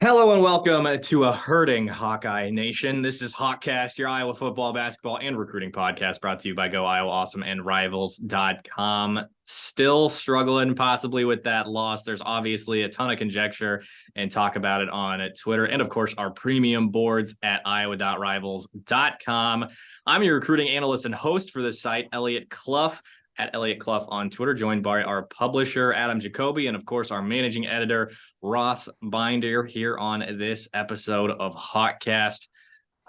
Hello and welcome to a hurting Hawkeye Nation. This is Hawkcast, your Iowa football, basketball, and recruiting podcast brought to you by Go Iowa Awesome and Rivals.com. Still struggling possibly with that loss. There's obviously a ton of conjecture and talk about it on Twitter and, of course, our premium boards at iowa.rivals.com. I'm your recruiting analyst and host for this site, Eliot Clough, at Eliot Clough on Twitter, joined by our publisher, Adam Jacoby, and, of course, our managing editor, Ross Binder, here on this episode of Hawkcast.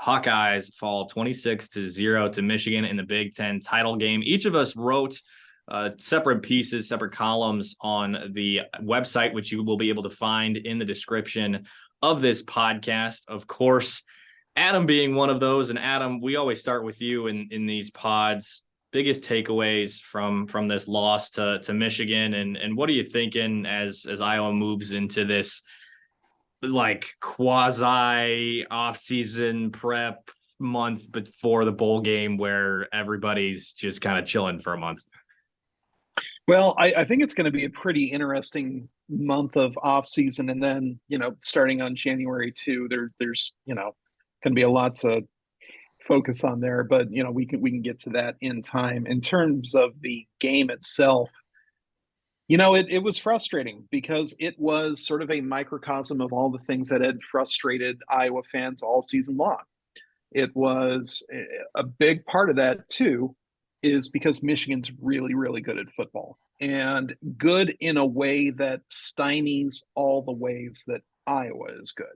Hawkeyes fall 26-0 to Michigan in the Big Ten title game. Each of us wrote separate pieces, separate columns on the website, which you will be able to find in the description of this podcast. Of course, Adam being one of those. And Adam, we always start with you in these pods. Biggest takeaways from this loss to Michigan, and what are you thinking as Iowa moves into this like quasi off-season prep month before the bowl game where everybody's just kind of chilling for a month? Well, I think it's going to be a pretty interesting month of off-season, and then starting on January 2, there's going to be a lot to focus on there, but we can get to that in time. In terms of the game itself, it was frustrating because it was sort of a microcosm of all the things that had frustrated Iowa fans all season long. It was a big part of that too, is because Michigan's really, really good at football, and good in a way that stymies all the ways that Iowa is good.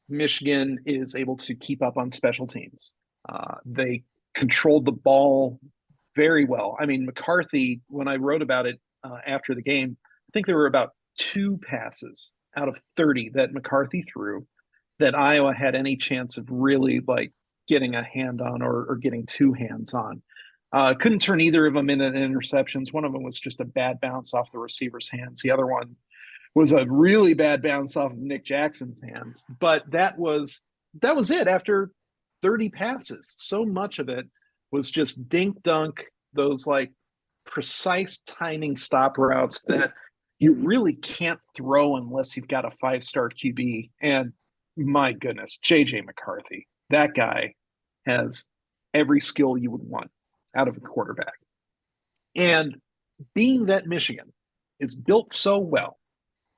Michigan is able to keep up on special teams. They controlled the ball very well. I mean, McCarthy, when I wrote about it after the game, I think there were about 2 passes out of 30 that McCarthy threw that Iowa had any chance of really like getting a hand on or getting 2 hands on. Couldn't turn either of them into interceptions. One of them was just a bad bounce off the receiver's hands. The other one was a really bad bounce off of Nick Jackson's hands. But that was it after 30 passes. So much of it was just dink dunk, those like precise timing stop routes that you really can't throw unless you've got a 5-star QB. And my goodness, JJ McCarthy, that guy has every skill you would want out of a quarterback. And being that Michigan is built so well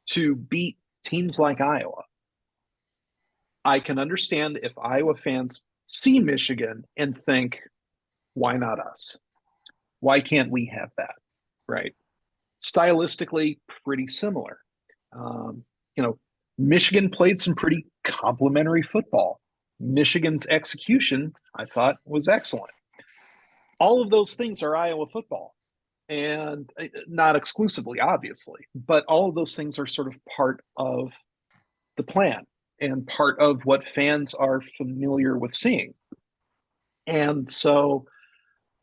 to beat teams like Iowa, I can understand if Iowa fans see Michigan and think, why not us? Why can't we have that? Right? Stylistically, pretty similar. Michigan played some pretty complimentary football. Michigan's execution, I thought, was excellent. All of those things are Iowa football. And not exclusively, obviously, but all of those things are sort of part of the plan and part of what fans are familiar with seeing. And so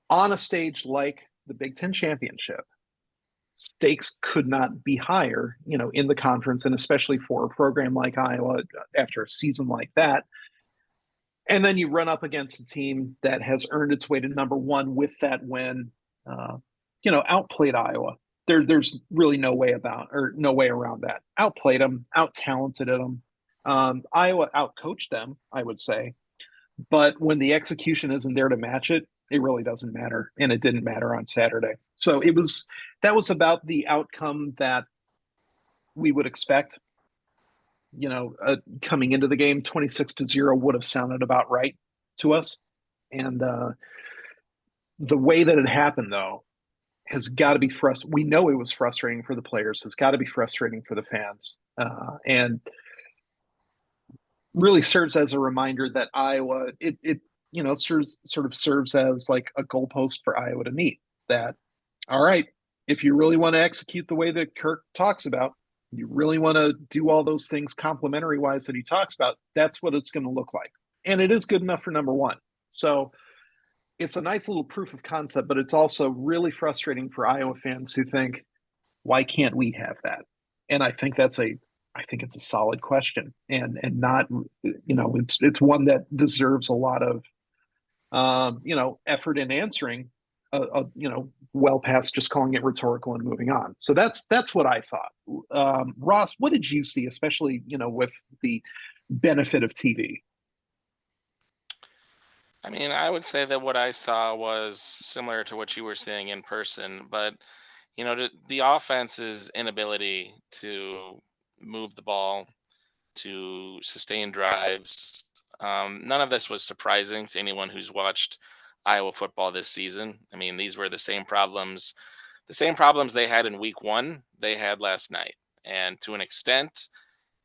on a stage like the Big Ten Championship, stakes could not be higher, in the conference, and especially for a program like Iowa after a season like that. And then you run up against a team that has earned its way to number 1 with that win. Outplayed Iowa. There's really no way around that. Outplayed them, out-talented them. Iowa outcoached them, I would say. But when the execution isn't there to match it, it really doesn't matter. And it didn't matter on Saturday. So that was about the outcome that we would expect. Coming into the game, 26-0 would have sounded about right to us. And the way that it happened, though, has got to be frustrating. We know it was frustrating for the players. Has got to be frustrating for the fans, and really serves as a reminder that Iowa serves as like a goalpost for Iowa to meet. That, all right, if you really want to execute the way that Kirk talks about, you really want to do all those things complimentary wise that he talks about, that's what it's going to look like, and it is good enough for number 1. So it's a nice little proof of concept, but it's also really frustrating for Iowa fans who think, why can't we have that? And I think it's a solid question, and not, it's one that deserves a lot of, effort in answering, well past just calling it rhetorical and moving on. So that's what I thought. Ross, what did you see, especially with the benefit of TV? I mean, I would say that what I saw was similar to what you were seeing in person, but the offense's inability to move the ball, to sustain drives, none of this was surprising to anyone who's watched Iowa football this season. I mean, these were the same problems they had in week 1, they had last night. And to an extent,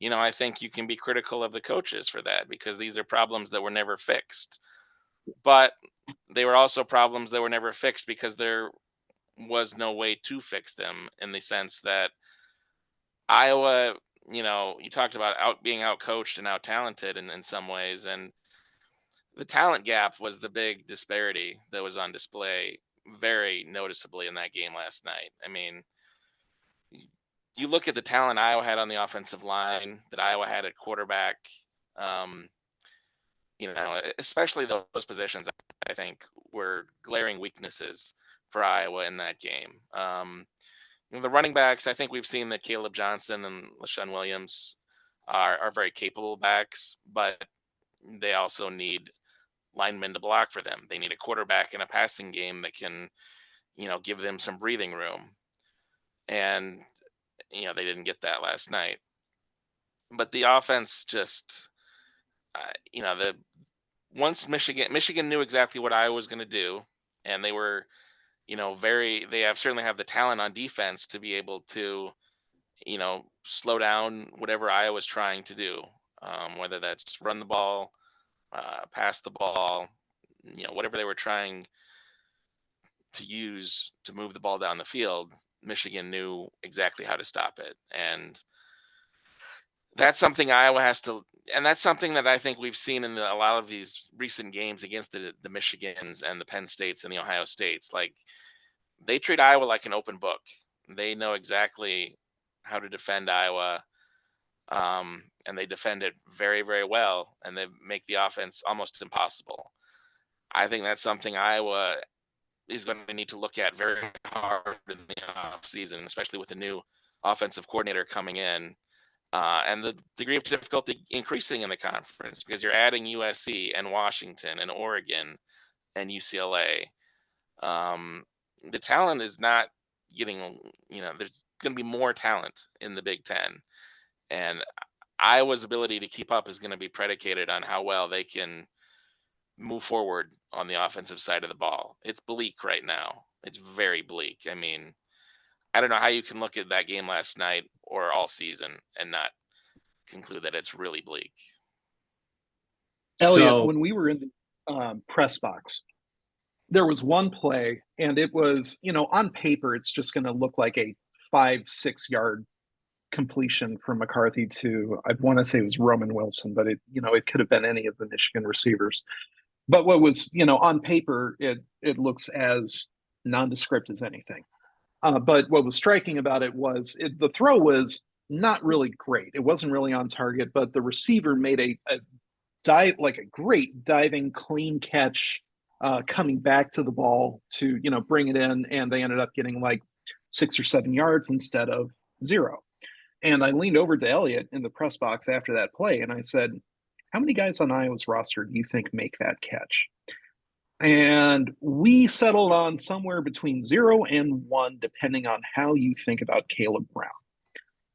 I think you can be critical of the coaches for that because these are problems that were never fixed. But they were also problems that were never fixed because there was no way to fix them, in the sense that Iowa, you talked about being out coached and out talented in some ways, and the talent gap was the big disparity that was on display very noticeably in that game last night. I mean, you look at the talent Iowa had on the offensive line, that Iowa had at quarterback, um, especially those positions, I think, were glaring weaknesses for Iowa in that game. The running backs, I think we've seen that Caleb Johnson and LaShawn Williams are very capable backs, but they also need linemen to block for them. They need a quarterback in a passing game that can, give them some breathing room. And, they didn't get that last night. But the offense just, the once Michigan knew exactly what Iowa was going to do, and they were, certainly have the talent on defense to be able to, slow down whatever Iowa's trying to do, whether that's run the ball, pass the ball, whatever they were trying to use to move the ball down the field. Michigan knew exactly how to stop it, and that's something Iowa has to, and that's something that I think we've seen in a lot of these recent games against the Michigans and the Penn States and the Ohio States. Like, they treat Iowa like an open book. They know exactly how to defend Iowa, and they defend it very, very well, and they make the offense almost impossible. I think that's something Iowa is going to need to look at very hard in the offseason, especially with the new offensive coordinator coming in. And the degree of difficulty increasing in the conference because you're adding USC and Washington and Oregon and UCLA. The talent is not getting, there's going to be more talent in the Big Ten. And Iowa's ability to keep up is going to be predicated on how well they can move forward on the offensive side of the ball. It's bleak right now. It's very bleak. I mean, I don't know how you can look at that game last night or all season and not conclude that it's really bleak. Eliot, when we were in the press box, there was one play, and it was, on paper, it's just going to look like a 5-6 yard completion from McCarthy to, I want to say it was Roman Wilson, but it could have been any of the Michigan receivers. But what was, on paper, it looks as nondescript as anything. But what was striking about it was the throw was not really great. It wasn't really on target, but the receiver made a dive, like a great diving, clean catch, coming back to the ball to, bring it in. And they ended up getting like 6 or 7 yards instead of 0. And I leaned over to Eliot in the press box after that play, and I said, how many guys on Iowa's roster do you think make that catch? And we settled on somewhere between 0 and 1, depending on how you think about Caleb Brown.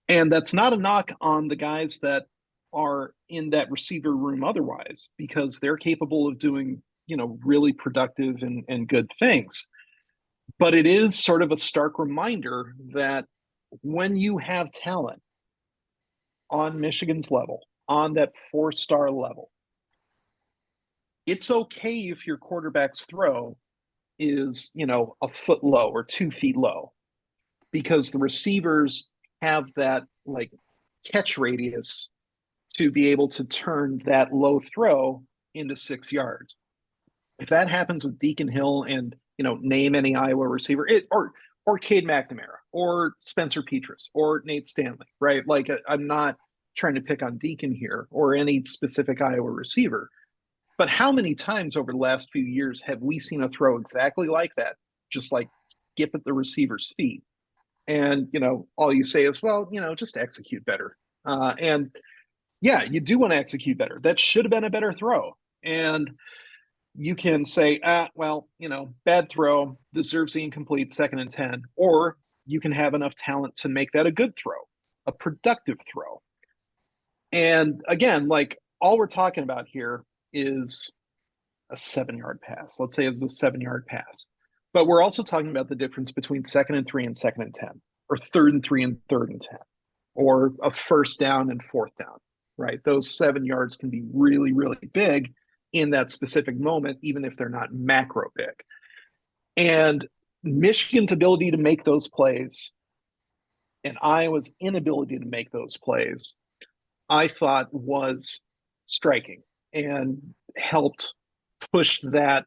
And that's not a knock on the guys that are in that receiver room otherwise, because they're capable of doing, really productive and good things. But it is sort of a stark reminder that when you have talent on Michigan's level, on that 4-star level, it's okay if your quarterback's throw is, a foot low or 2 feet low, because the receivers have that like catch radius to be able to turn that low throw into 6 yards. If that happens with Deacon Hill and, name any Iowa receiver, or Cade McNamara or Spencer Petras or Nate Stanley, right? Like, I'm not trying to pick on Deacon here or any specific Iowa receiver, but how many times over the last few years have we seen a throw exactly like that, just like skip at the receiver's feet. And, all you say is, well, just execute better. And yeah, you do want to execute better. That should have been a better throw. And you can say, well, bad throw, deserves the incomplete 2nd and 10. Or you can have enough talent to make that a good throw, a productive throw. And again, like, all we're talking about here is a 7-yard pass. Let's say it's a 7-yard pass. But we're also talking about the difference between 2nd and 3 and 2nd and 10, or 3rd and 3 and 3rd and 10, or a 1st down and 4th down, right? Those 7 yards can be really, really big in that specific moment, even if they're not macro big. And Michigan's ability to make those plays and Iowa's inability to make those plays, I thought, was striking and helped push that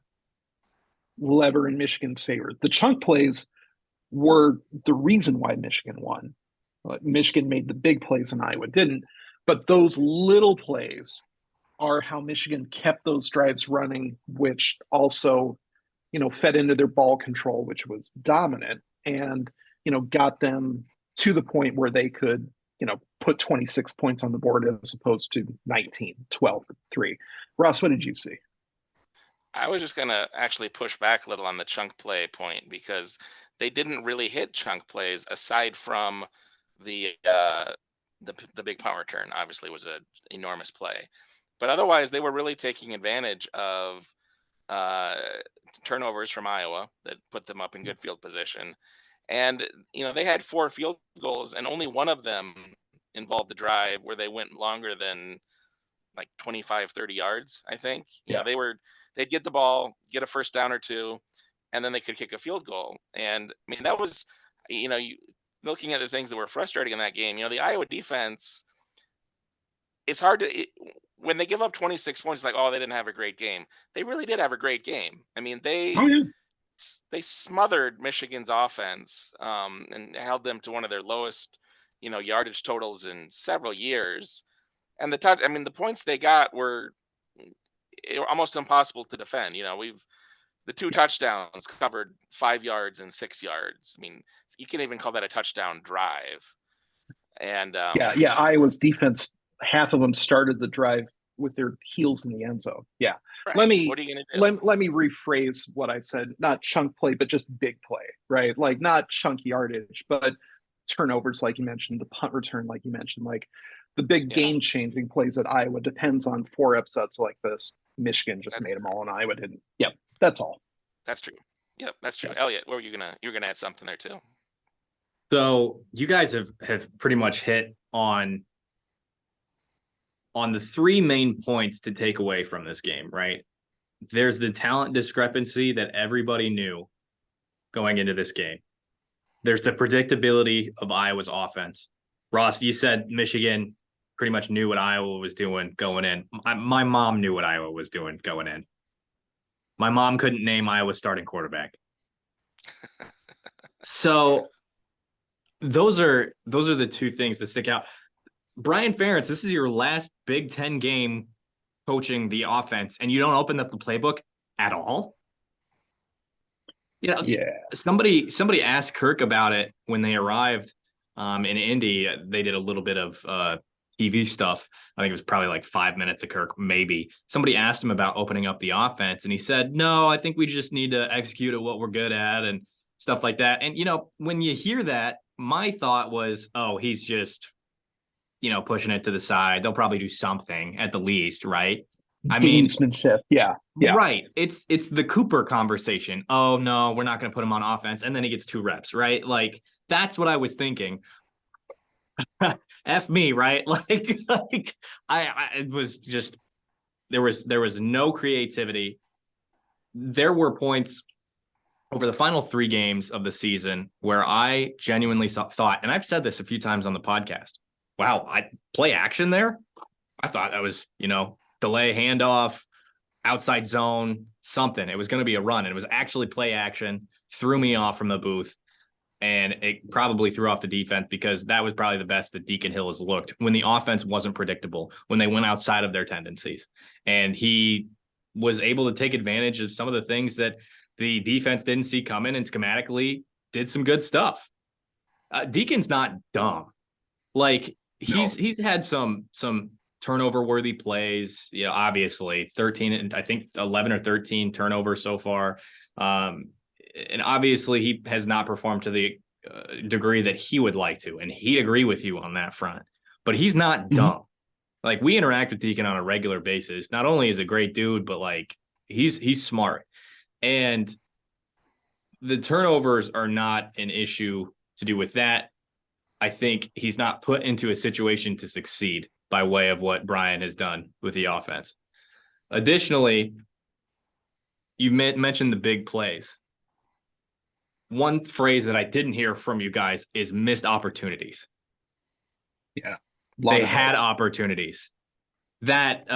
lever in Michigan's favor. The chunk plays were the reason why Michigan won. Michigan made the big plays and Iowa didn't. But those little plays are how Michigan kept those drives running, which also, fed into their ball control, which was dominant, and, got them to the point where they could, put 26 points on the board as opposed to 19, 12, 3. Ross, what did you see? I was just going to actually push back a little on the chunk play point, because they didn't really hit chunk plays aside from the big punt return. Obviously was an enormous play, but otherwise they were really taking advantage of turnovers from Iowa that put them up in good field position. And, they had 4 field goals and only one of them involved the drive where they went longer than like 25, 30 yards, I think. They'd get the ball, get a 1st down or 2, and then they could kick a field goal. And I mean, that was, looking at the things that were frustrating in that game, the Iowa defense, it's hard to, when they give up 26 points, like, oh, they didn't have a great game. They really did have a great game. I mean, they smothered Michigan's offense and held them to one of their lowest, yardage totals in several years. And the points they got were almost impossible to defend. The 2 touchdowns covered 5 yards and 6 yards. I mean, you can't even call that a touchdown drive. And yeah, Iowa's defense, half of them started the drive with their heels in the end zone. Yeah. right. What are you going to do? Let me rephrase what I said. Not chunk play, but just big play, right? Like, not chunk yardage, but turnovers, like you mentioned, the punt return, like you mentioned, like the big game-changing plays that Iowa depends on 4 upsets like this. Michigan just made them all, and Iowa didn't. Yep, that's all. That's true. Yep, that's true. Eliot, what were you gonna add something there too? So you guys have pretty much hit on the 3 main points to take away from this game, right? There's the talent discrepancy that everybody knew going into this game. There's the predictability of Iowa's offense. Ross, you said Michigan pretty much knew what Iowa was doing going in. My mom knew what Iowa was doing going in. My mom couldn't name Iowa's starting quarterback. So those are the 2 things that stick out. Brian Ferentz, this is your last Big Ten game coaching the offense, and you don't open up the playbook at all? Yeah. Somebody asked Kirk about it when they arrived in Indy. They did a little bit of TV stuff. I think it was probably like 5 minutes to Kirk, maybe. Somebody asked him about opening up the offense, and he said, no, I think we just need to execute at what we're good at and stuff like that. And, when you hear that, my thought was, oh, he's just, pushing it to the side. They'll probably do something at the least, right? I mean, gamesmanship. Yeah. Right. It's the Cooper conversation. Oh, no, we're not going to put him on offense. And then he gets 2 reps, right? Like, that's what I was thinking. F me, right? Like I it was just, there was no creativity. There were points over the final 3 games of the season where I genuinely thought, and I've said this a few times on the podcast, wow, I play action there. I thought that was, delay handoff, outside zone, something. It was going to be a run. And it was actually play action, threw me off from the booth. And it probably threw off the defense, because that was probably the best that Deacon Hill has looked when the offense wasn't predictable, when they went outside of their tendencies. And he was able to take advantage of some of the things that the defense didn't see coming. And schematically, did some good stuff. Deacon's not dumb. Like he's had some turnover worthy plays. You know, obviously 13 and I think 11 or 13 turnovers so far. And obviously he has not performed to the degree that he would like to, and he'd agree with you on that front. But he's not dumb. Like we interact with Deacon on a regular basis. Not only is a great dude, but like he's smart. And the turnovers are not an issue to do with that. I think he's not put into a situation to succeed by way of what Brian has done with the offense. Additionally, you mentioned the big plays. One phrase that I didn't hear from you guys is missed opportunities. Yeah. They had opportunities. That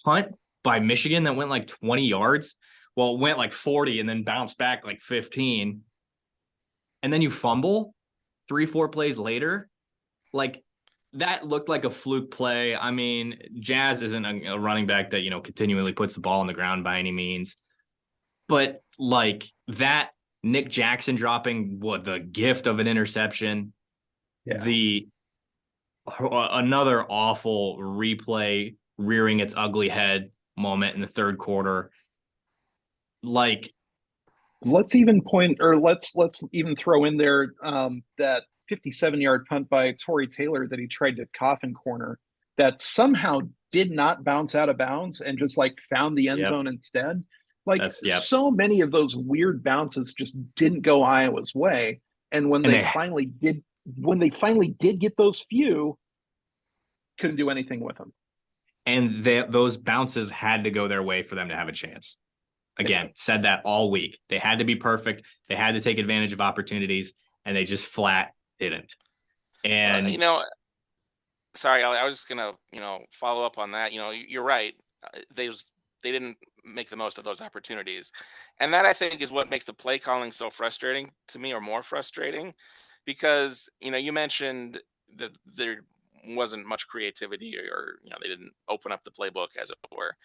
punt by Michigan that went like 20 yards. Well, it went like 40 and then bounced back like 15. And then you fumble 3-4 plays later. Like that looked like a fluke play. I mean, Jazz isn't a running back that, you know, continually puts the ball on the ground by any means. But like that Nick Jackson dropping the gift of an interception. Yeah. Another awful replay rearing its ugly head moment in the third quarter. Like, let's even throw in there that 57-yard punt by Torrey Taylor that he tried to coffin corner that somehow did not bounce out of bounds and just like found the end zone instead. Like so many of those weird bounces just didn't go Iowa's way. And when they finally did get those few, couldn't do anything with them. And those bounces had to go their way for them to have a chance. Again, said that all week. They had to be perfect. They had to take advantage of opportunities, and they just flat didn't. And you know, sorry, I was just gonna follow up on that. You know, you're right. They didn't make the most of those opportunities, and that I think is what makes the play calling so frustrating to me, or more frustrating, because you mentioned that there wasn't much creativity, or they didn't open up the playbook, as it were.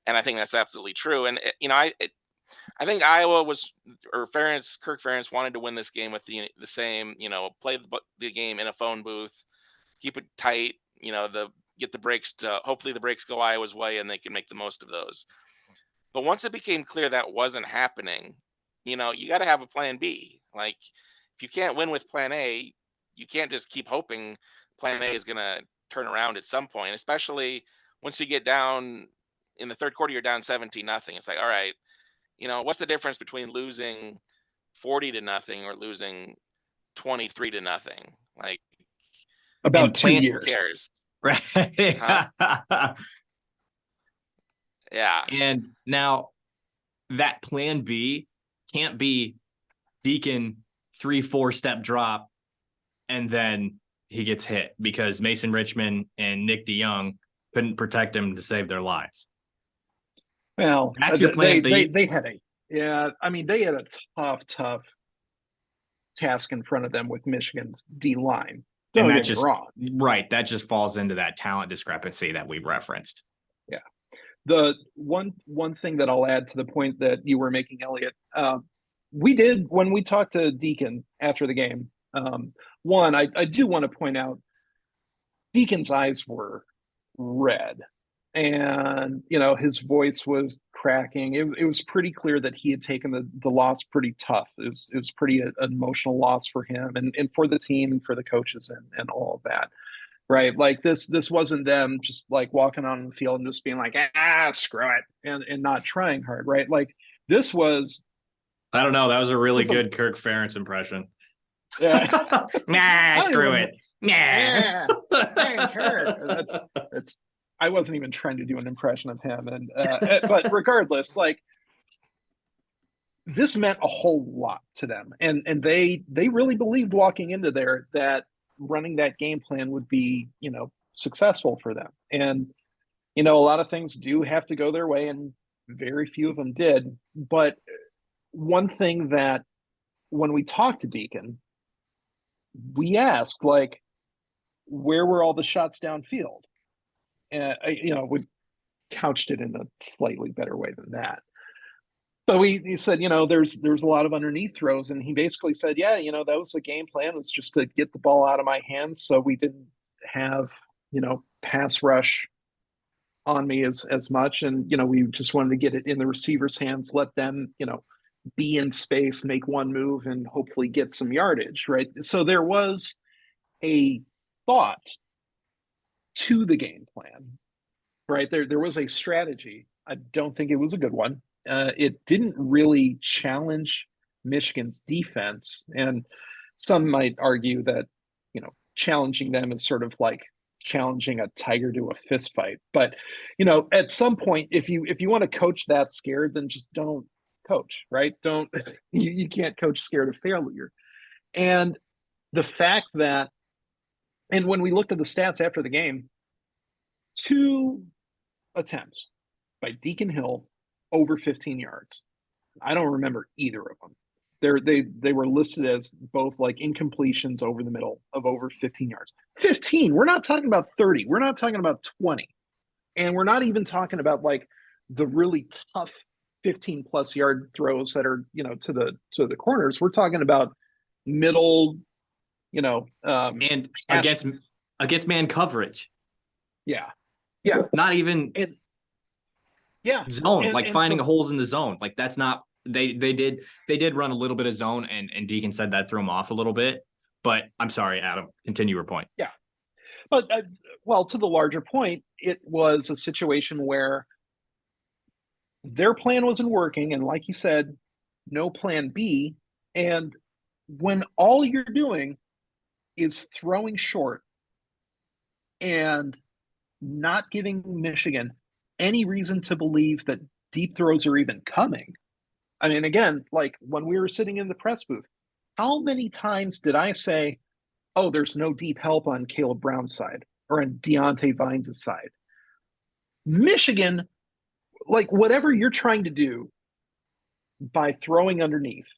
And I think that's absolutely true. And I think Iowa Kirk Ferentz wanted to win this game with the same, play the game in a phone booth, keep it tight, get the breaks hopefully the breaks go Iowa's way and they can make the most of those. But once it became clear that wasn't happening, you got to have a plan B. Like if you can't win with plan A, you can't just keep hoping plan A is going to turn around at some point, especially once you get down in the third quarter, you're down 17-0. It's like, all right, what's the difference between losing 40-0 or losing 23-0? Like about 2 years. Who cares? Right. Huh? Yeah. And now that plan B can't be Deacon 3-4 step drop and then he gets hit because Mason Richmond and Nick DeYoung couldn't protect him to save their lives. Well, that's your plan B. They had they had a tough task in front of them with Michigan's D line. Don't get me wrong. Right. That just falls into that talent discrepancy that we've referenced. Yeah. The one thing that I'll add to the point that you were making, Eliot, we did when we talked to Deacon after the game. I do want to point out Deacon's eyes were red. And, his voice was cracking. It was pretty clear that he had taken the loss pretty tough. It was pretty an emotional loss for him and for the team and for the coaches and all of that. Right. Like this wasn't them just like walking on the field and just being like, screw it and not trying hard. Right. Like this was. I don't know. That was a really good Kirk Ferentz impression. Yeah. Screw it. Nah. Kirk. That's. I wasn't even trying to do an impression of him, but regardless, like this meant a whole lot to them, and they really believed walking into there that running that game plan would be successful for them, and a lot of things do have to go their way, and very few of them did. But one thing that when we talked to Deacon, we asked like, where were all the shots downfield? And we couched it in a slightly better way than that. But he said, there's a lot of underneath throws, and he basically said, yeah, that was the game plan, was just to get the ball out of my hands, so we didn't have pass rush on me as much, and we just wanted to get it in the receiver's hands, let them be in space, make one move, and hopefully get some yardage, right? So there was a thought to the game plan, right? There was a strategy. I don't think it was a good one. It didn't really challenge Michigan's defense, and some might argue that challenging them is sort of like challenging a tiger to a fist fight. But at some point, if you want to coach that scared, then just don't coach, right? Don't you can't coach scared of failure. And the fact that, and when we looked at the stats after the game, 2 attempts by Deacon Hill over 15 yards. I don't remember either of them. They were listed as both like incompletions over the middle of over 15 yards. 15. We're not talking about 30. We're not talking about 20. And we're not even talking about like the really tough 15 plus yard throws that are, to the corners. We're talking about middle, and against man coverage. Yeah. Yeah. Not even zone, like finding holes in the zone. Like that's not, they did run a little bit of zone, and Deacon said that threw him off a little bit. But I'm sorry, Adam, continue your point. Yeah. But well, to the larger point, it was a situation where their plan wasn't working. And like you said, no plan B. And when all you're doing is throwing short and not giving Michigan any reason to believe that deep throws are even coming. I mean, again, like when we were sitting in the press booth, how many times did I say, oh, there's no deep help on Caleb Brown's side or on Deontay Vines' side? Michigan, like whatever you're trying to do by throwing underneath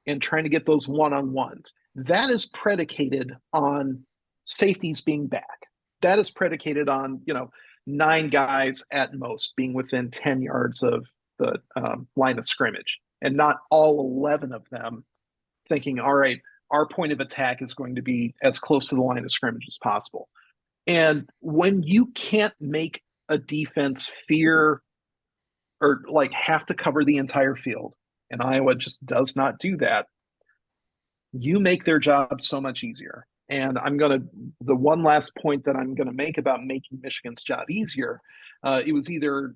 and trying to get those one-on-ones, that is predicated on safeties being back. That is predicated on, 9 guys at most being within 10 yards of the line of scrimmage, and not all 11 of them thinking, all right, our point of attack is going to be as close to the line of scrimmage as possible. And when you can't make a defense fear or like have to cover the entire field, and Iowa just does not do that, you make their job so much easier. And the one last point that I'm going to make about making Michigan's job easier, it was either,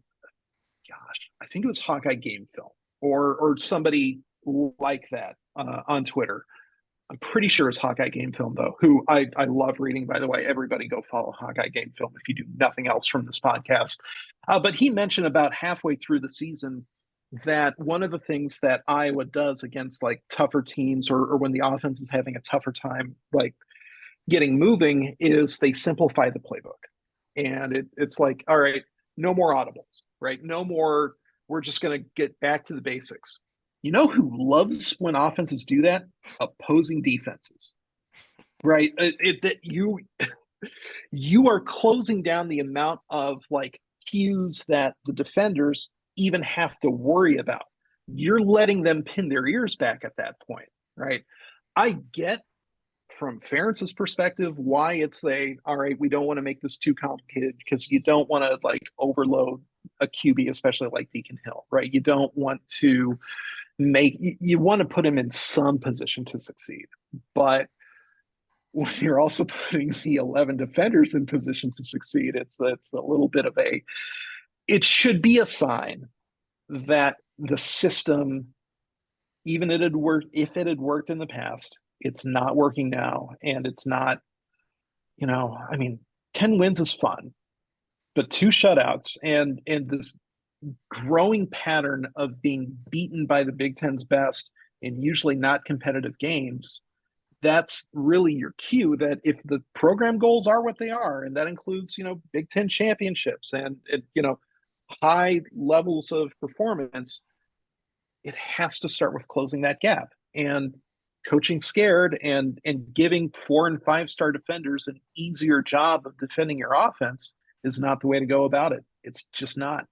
I think it was Hawkeye Game Film or somebody like that on Twitter. I'm pretty sure it's Hawkeye Game Film, though, who I love reading, by the way. Everybody go follow Hawkeye Game Film if you do nothing else from this podcast. But he mentioned about halfway through the season that one of the things that Iowa does against like tougher teams or when the offense is having a tougher time, like getting moving, is they simplify the playbook. And it's like, all right, no more audibles, right? No more, we're just going to get back to the basics. You know who loves when offenses do that? Opposing defenses, right? That you are closing down the amount of like cues that the defenders even have to worry about. You're letting them pin their ears back at that point, right? I get from Ferentz's perspective why it's all right, we don't want to make this too complicated because you don't want to like overload a QB, especially like Deacon Hill, right? You don't want to you want to put him in some position to succeed. But when you're also putting the 11 defenders in position to succeed, it's a little bit of it should be a sign that the system, even if it had worked in the past, it's not working now. And it's not, 10 wins is fun, but 2 shutouts and this growing pattern of being beaten by the Big Ten's best in usually not competitive games, that's really your cue that if the program goals are what they are, and that includes, Big Ten championships and, high levels of performance, it has to start with closing that gap. And coaching scared and giving 4- and 5-star defenders an easier job of defending your offense is not the way to go about it. It's just not.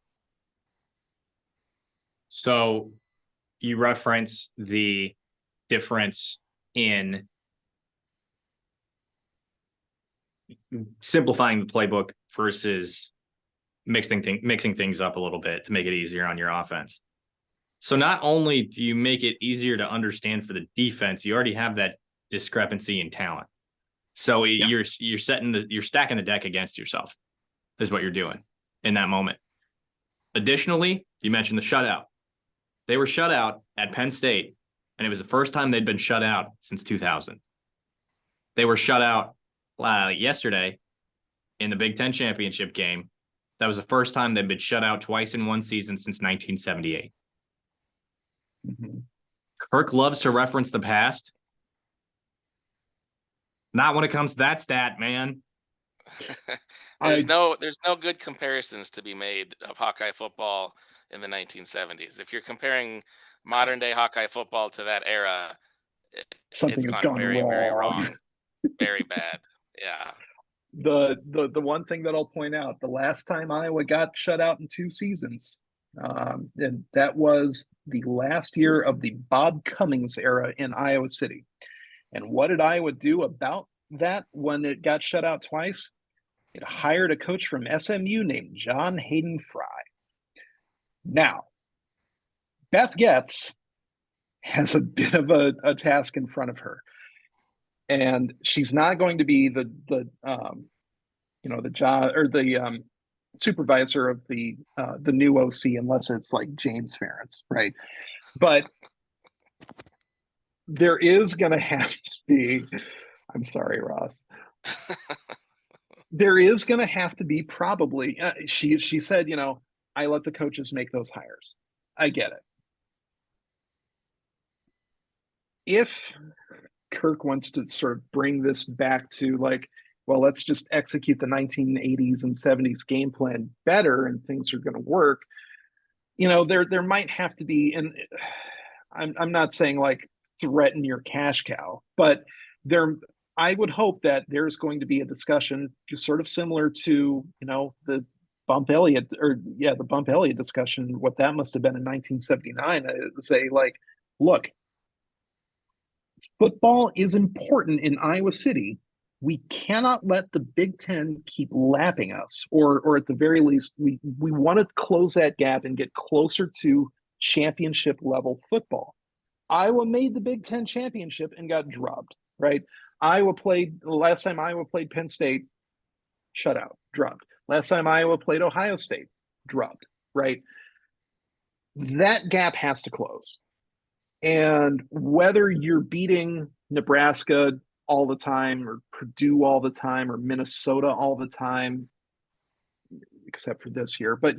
So you reference the difference in simplifying the playbook versus mixing things up a little bit to make it easier on your offense. So not only do you make it easier to understand for the defense, you already have that discrepancy in talent. So you're stacking the deck against yourself is what you're doing in that moment. Additionally, you mentioned the shutout. They were shut out at Penn State, and it was the first time they'd been shut out since 2000. They were shut out yesterday in the Big Ten championship game. That was the first time they'd been shut out twice in one season since 1978. Mm-hmm. Kirk loves to reference the past. Not when it comes to that stat, man. There's no good comparisons to be made of Hawkeye football in the 1970s. If you're comparing modern day Hawkeye football to that era, something has gone very, wrong. very wrong. Very bad. Yeah. The one thing that I'll point out, the last time Iowa got shut out in 2 seasons, and that was the last year of the Bob Cummings era in Iowa City. And what did Iowa do about that when it got shut out twice? It hired a coach from SMU named John Hayden Fry. Now, Beth Getz has a bit of a task in front of her. And she's not going to be the job or the supervisor of the new OC unless it's like James Ferentz, right? But there is going to have to be. I'm sorry, Ross. There is going to have to be probably. She said, I let the coaches make those hires. I get it. If Kirk wants to sort of bring this back to like, well, let's just execute the 1980s and 70s game plan better and things are going to work. There might have to be, and I'm not saying like threaten your cash cow, but I would hope that there's going to be a discussion just sort of similar to, the Bump Eliot discussion, what that must have been in 1979. Say like, look, football is important in Iowa City. We cannot let the Big Ten keep lapping us, or at the very least, we want to close that gap and get closer to championship level football. Iowa made the Big Ten championship and got drubbed, right? Last time Iowa played Penn State, shutout, drubbed. Last time Iowa played Ohio State, drubbed, right? That gap has to close. And whether you're beating Nebraska all the time or Purdue all the time or Minnesota all the time, except for this year, but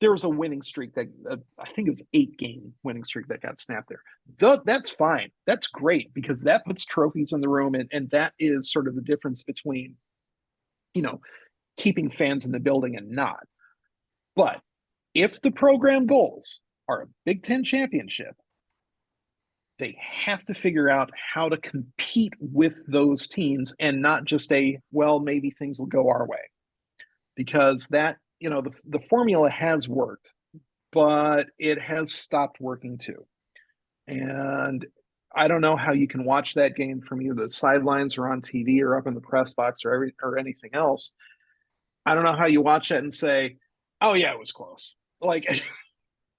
there was a winning streak that I think it was 8-game winning streak that got snapped there. That's fine. That's great because that puts trophies in the room. And that is sort of the difference between, keeping fans in the building and not. But if the program goals are a Big Ten championship, they have to figure out how to compete with those teams and not just maybe things will go our way. Because that, the formula has worked, but it has stopped working too. And I don't know how you can watch that game from either the sidelines or on TV or up in the press box or anything else. I don't know how you watch that and say, oh yeah, it was close. Like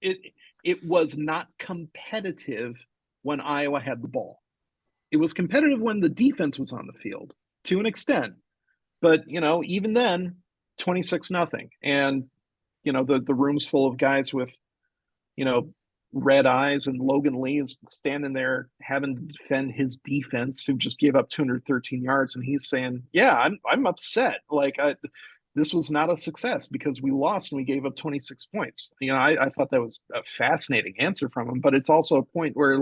it was not competitive when Iowa had the ball. It was competitive when the defense was on the field to an extent. But, even then, 26-0. And, the room's full of guys with, red eyes, and Logan Lee is standing there having to defend his defense who just gave up 213 yards. And he's saying, yeah, I'm upset. Like, this was not a success because we lost and we gave up 26 points. I thought that was a fascinating answer from him, but it's also a point where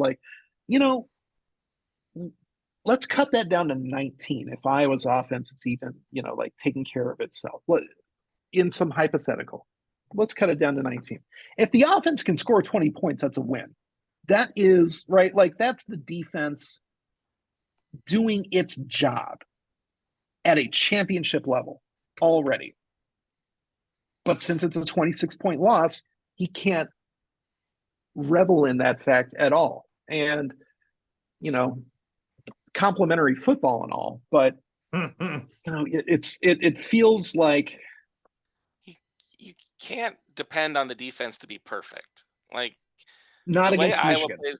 let's cut that down to 19. If Iowa's offense is even, taking care of itself in some hypothetical, let's cut it down to 19. If the offense can score 20 points, that's a win. That is right. Like that's the defense doing its job at a championship level already. But since it's a 26-point loss, he can't revel in that fact at all. And, complimentary football and all, but it feels like you can't depend on the defense to be perfect. Like not the way against Iowa Michigan. plays,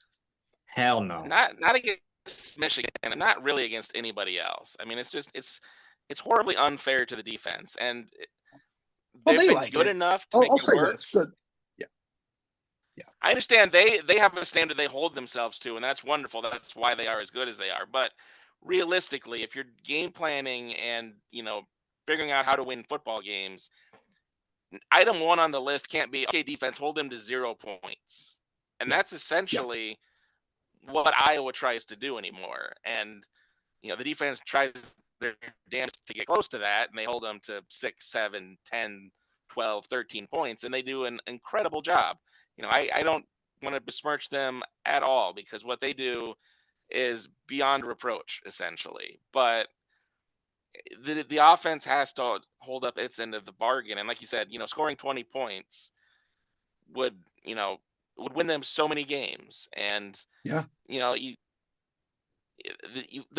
Hell no. not against Michigan, and not really against anybody else. I mean, it's horribly unfair to the defense, and Well, they've they been like good it. enough to make I'll it say work. this. Yeah. I understand they have a standard they hold themselves to, and that's wonderful. That's why they are as good as they are. But realistically, if you're game planning and figuring out how to win football games, item one on the list can't be, okay, defense, hold them to 0 points. And that's essentially what Iowa tries to do anymore. And the defense tries their damnedest to get close to that, and they hold them to 6, 7, 10, 12, 13 points, and they do an incredible job. I don't want to besmirch them at all, because what they do is beyond reproach, essentially. But the offense has to hold up its end of the bargain. And like you said, scoring 20 points would win them so many games. And the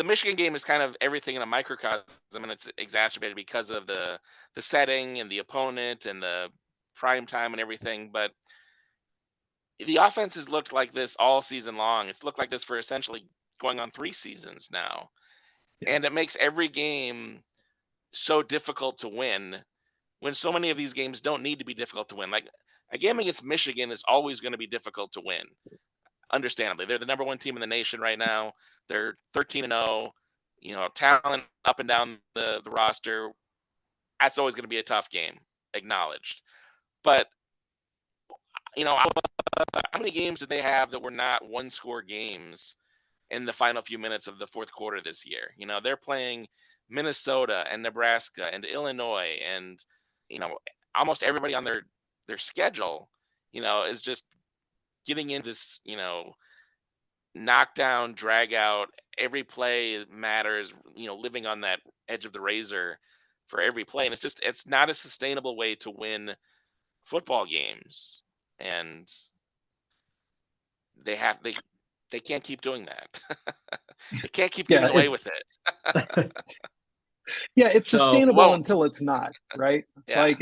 Michigan game is kind of everything in a microcosm, and it's exacerbated because of the setting and the opponent and the prime time and everything. But the offense has looked like this all season long. It's looked like this for essentially going on 3 seasons now. And it makes every game so difficult to win, when so many of these games don't need to be difficult to win. Like a game against Michigan is always going to be difficult to win. Understandably, they're the number 1 team in the nation right now. They're 13-0. Talent up and down the roster. That's always going to be a tough game, acknowledged. But how many games did they have that were not 1-score games in the final few minutes of the fourth quarter this year? They're playing Minnesota and Nebraska and Illinois, and almost everybody on their schedule is just getting into this knockdown, drag out, every play matters, living on that edge of the razor for every play. And it's not a sustainable way to win football games. And they can't keep doing that. They can't keep getting away with it. Yeah, it's sustainable until it's not, right? Yeah. Like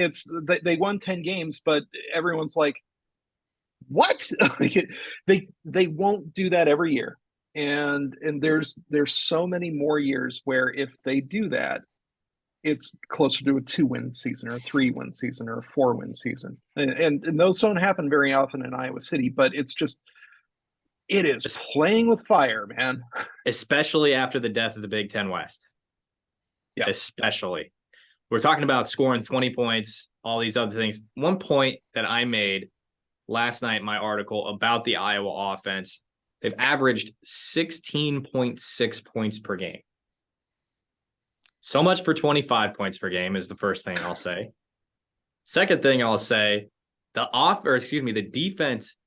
they won 10 games, but everyone's like, what? They won't do that every year. And there's so many more years where if they do that, it's closer to a 2-win season or a 3-win season or a 4-win season. And those don't happen very often in Iowa City, but it is playing with fire, man. Especially after the death of the Big Ten West. Yeah. Especially. We're talking about scoring 20 points, all these other things. One point that I made last night in my article about the Iowa offense, they've averaged 16.6 points per game. So much for 25 points per game is the first thing I'll say. Second thing I'll say, the defense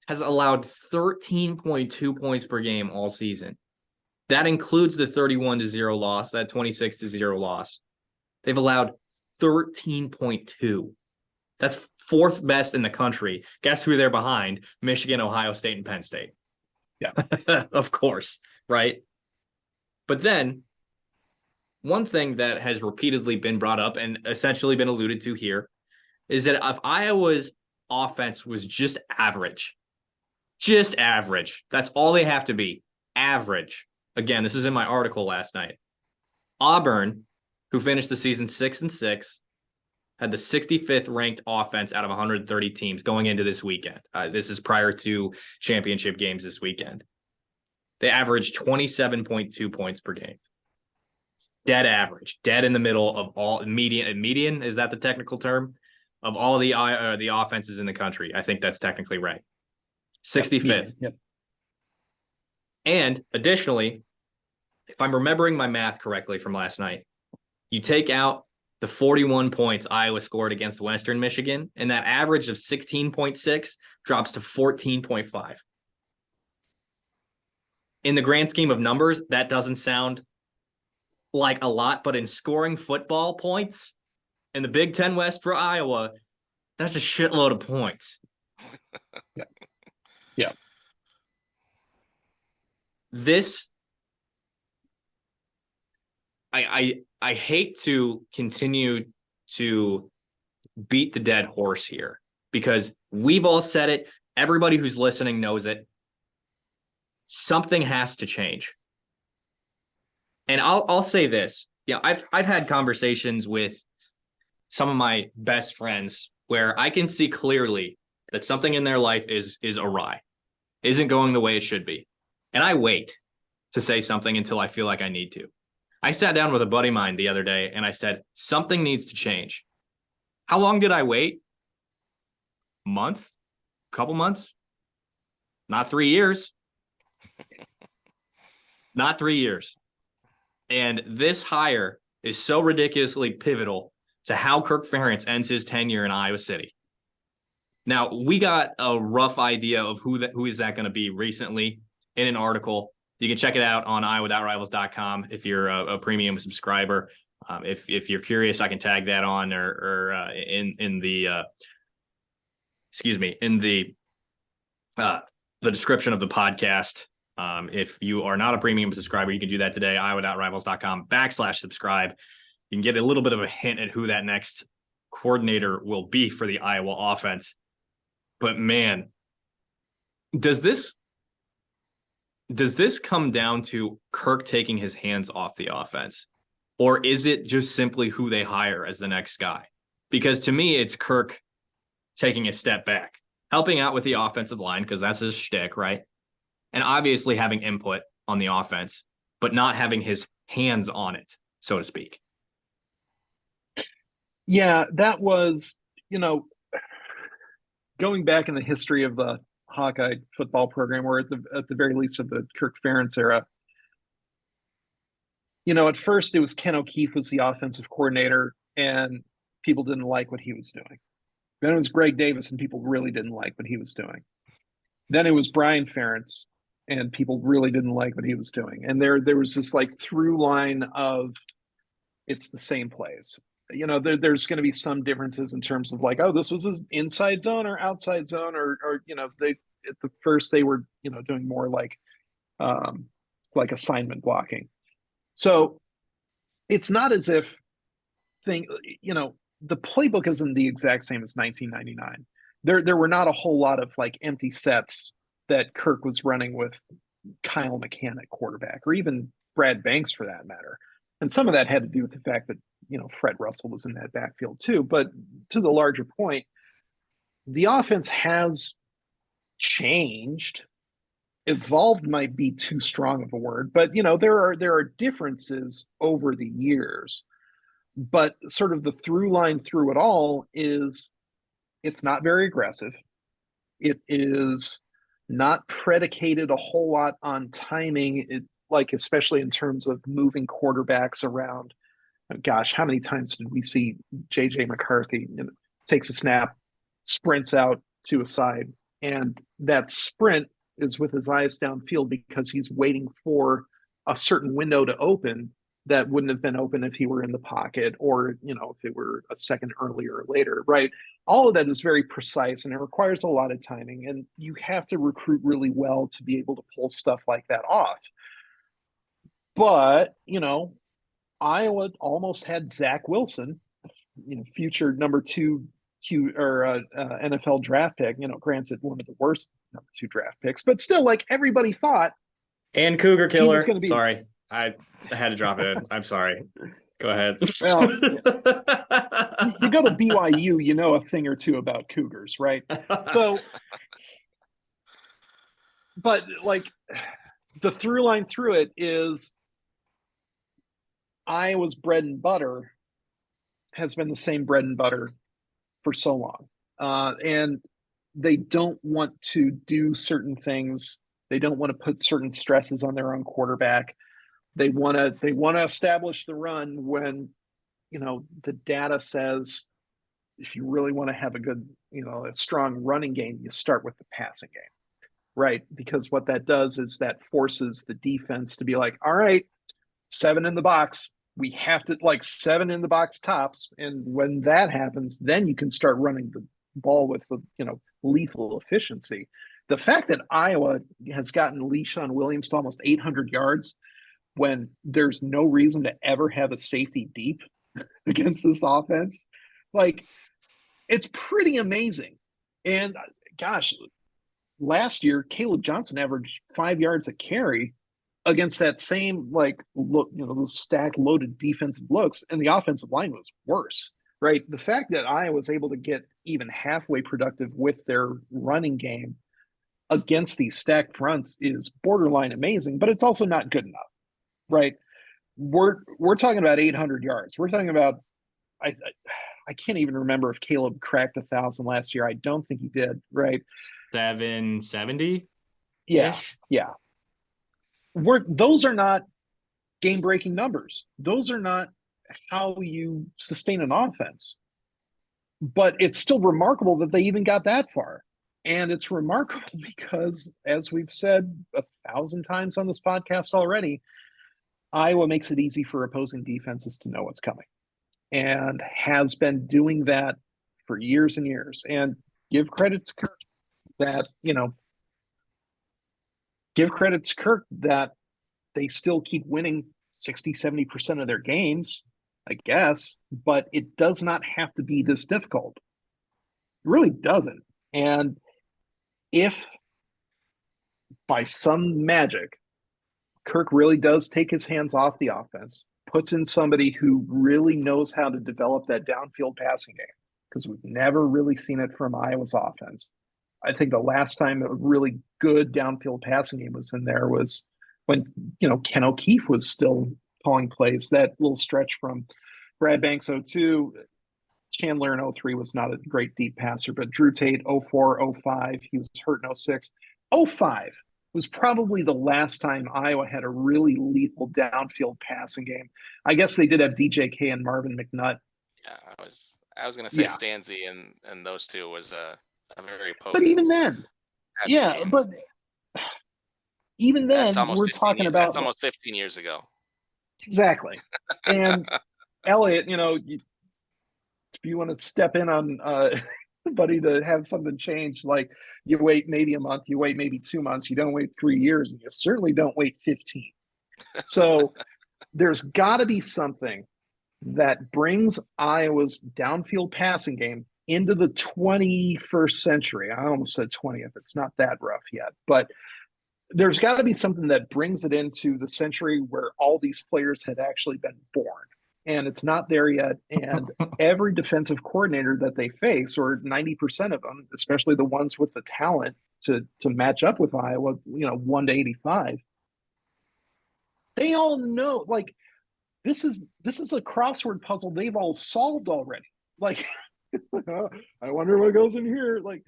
has allowed 13.2 points per game all season. That includes the 31-0 loss, that 26-0 loss. They've allowed 13.2. That's 4th best in the country. Guess who they're behind? Michigan, Ohio State, and Penn State. Yeah. Of course, right? But then, one thing that has repeatedly been brought up and essentially been alluded to here is that if Iowa's offense was just average, that's all they have to be, average. Again, this is in my article last night. Auburn, who finished the season 6-6, had the 65th ranked offense out of 130 teams going into this weekend. This is prior to championship games this weekend. They averaged 27.2 points per game. Dead average, dead in the middle of all median. Is that the technical term of all the offenses in the country? I think that's technically right. 65th. Yep. And additionally, if I'm remembering my math correctly from last night, you take out the 41 points Iowa scored against Western Michigan, and that average of 16.6 drops to 14.5. In the grand scheme of numbers, that doesn't sound like a lot, but in scoring football points in the Big Ten West for Iowa, that's a shitload of points. Yeah. This, I hate to continue to beat the dead horse here because we've all said it. Everybody who's listening knows it. Something has to change. And I'll say this. Yeah, I've had conversations with some of my best friends where I can see clearly that something in their life is awry, isn't going the way it should be. And I wait to say something until I feel like I need to. I sat down with a buddy of mine the other day and I said, something needs to change. How long did I wait? Month? Couple months? Not 3 years. Not 3 years. And this hire is so ridiculously pivotal to how Kirk Ferentz ends his tenure in Iowa City. Now, we got a rough idea of who is that going to be recently in an article. You can check it out on iowa.rivals.com if you're a premium subscriber. If you're curious, I can tag that on or in the description of the podcast. If you are not a premium subscriber, you can do that today, iowa.rivals.com/subscribe. You can get a little bit of a hint at who that next coordinator will be for the Iowa offense. But man, does this come down to Kirk taking his hands off the offense? Or is it just simply who they hire as the next guy? Because to me, it's Kirk taking a step back, helping out with the offensive line, because that's his shtick, right? And obviously having input on the offense, but not having his hands on it, so to speak. Yeah, that was, going back in the history of the Hawkeye football program, or at the very least of the Kirk Ferentz era. At first it was Ken O'Keefe was the offensive coordinator, and people didn't like what he was doing. Then it was Greg Davis, and people really didn't like what he was doing. Then it was Brian Ferentz, and people really didn't like what he was doing. And there was this like through line of it's the same plays. There's going to be some differences in terms of like, oh, this was his inside zone or outside zone, or they at the first they were doing more like assignment blocking. So it's not as if the playbook isn't the exact same as 1999. There were not a whole lot of like empty sets that Kirk was running with Kyle McCann at quarterback, or even Brad Banks for that matter. And some of that had to do with the fact that Fred Russell was in that backfield too. But to the larger point, the offense has changed. Evolved might be too strong of a word, but there are differences over the years. But sort of the through line through it all is it's not very aggressive. It is not predicated a whole lot on timing, especially in terms of moving quarterbacks around. Gosh, how many times did we see J.J. McCarthy takes a snap, sprints out to a side, and that sprint is with his eyes downfield because he's waiting for a certain window to open that wouldn't have been open if he were in the pocket, or if it were a second earlier or later, right? All of that is very precise, and it requires a lot of timing, and you have to recruit really well to be able to pull stuff like that off. But Iowa almost had Zach Wilson, future number 2 NFL draft pick. Granted, one of the worst number 2 draft picks, but still, like everybody thought. And Cougar Killer. Be... Sorry, I had to drop it in. I'm sorry. Go ahead. Well, you go to BYU, you know a thing or two about Cougars, right? So, but like the through line through it is Iowa's bread and butter has been the same bread and butter for so long. And they don't want to do certain things. They don't want to put certain stresses on their own quarterback. They want to establish the run when, the data says if you really want to have a good, a strong running game, you start with the passing game, right? Because what that does is that forces the defense to be like, all right, 7 in the box. We have to 7 in the box tops. And when that happens, then you can start running the ball with, lethal efficiency. The fact that Iowa has gotten Le'Shawn Williams to almost 800 yards when there's no reason to ever have a safety deep against this offense, like, it's pretty amazing. And gosh, last year, Caleb Johnson averaged 5 yards a carry against that same, like, look, the stack loaded defensive looks, and the offensive line was worse, right? The fact that Iowa was able to get even halfway productive with their running game against these stacked fronts is borderline amazing, but it's also not good enough, right? We're talking about 800 yards. We're talking about, I can't even remember if Caleb cracked 1,000 last year. I don't think he did, right? 770. Yeah. Those are not game-breaking numbers. Those are not how you sustain an offense. But it's still remarkable that they even got that far. And it's remarkable because, as we've said 1,000 times on this podcast already, Iowa makes it easy for opposing defenses to know what's coming, and has been doing that for years and years. And give credit to Kirk that, they still keep winning 60, 70% of their games, I guess, but it does not have to be this difficult. It really doesn't. And if by some magic, Kirk really does take his hands off the offense, puts in somebody who really knows how to develop that downfield passing game, because we've never really seen it from Iowa's offense. I think the last time a really good downfield passing game was in there was when, Ken O'Keefe was still calling plays. That little stretch from Brad Banks 02, Chandler in 03 was not a great deep passer, but Drew Tate 04, 05, he was hurt in 06. 05 was probably the last time Iowa had a really lethal downfield passing game. I guess they did have DJK and Marvin McNutt. Yeah, I was going to say Stanzi and those two was a very potent. But even then, game. But even then, we're talking about that's almost 15 years ago. Exactly. And Eliot, if you want to step in on somebody to have something change, like, you wait maybe a month, you wait maybe 2 months, you don't wait 3 years, and you certainly don't wait 15. So there's got to be something that brings Iowa's downfield passing game into the 21st century. I almost said 20th. It's not that rough yet, but there's got to be something that brings it into the century where all these players had actually been born. And it's not there yet. And every defensive coordinator that they face, or 90% of them, especially the ones with the talent to match up with Iowa, 1 to 85, they all know, like, this is a crossword puzzle they've all solved already. Like, I wonder what goes in here. Like,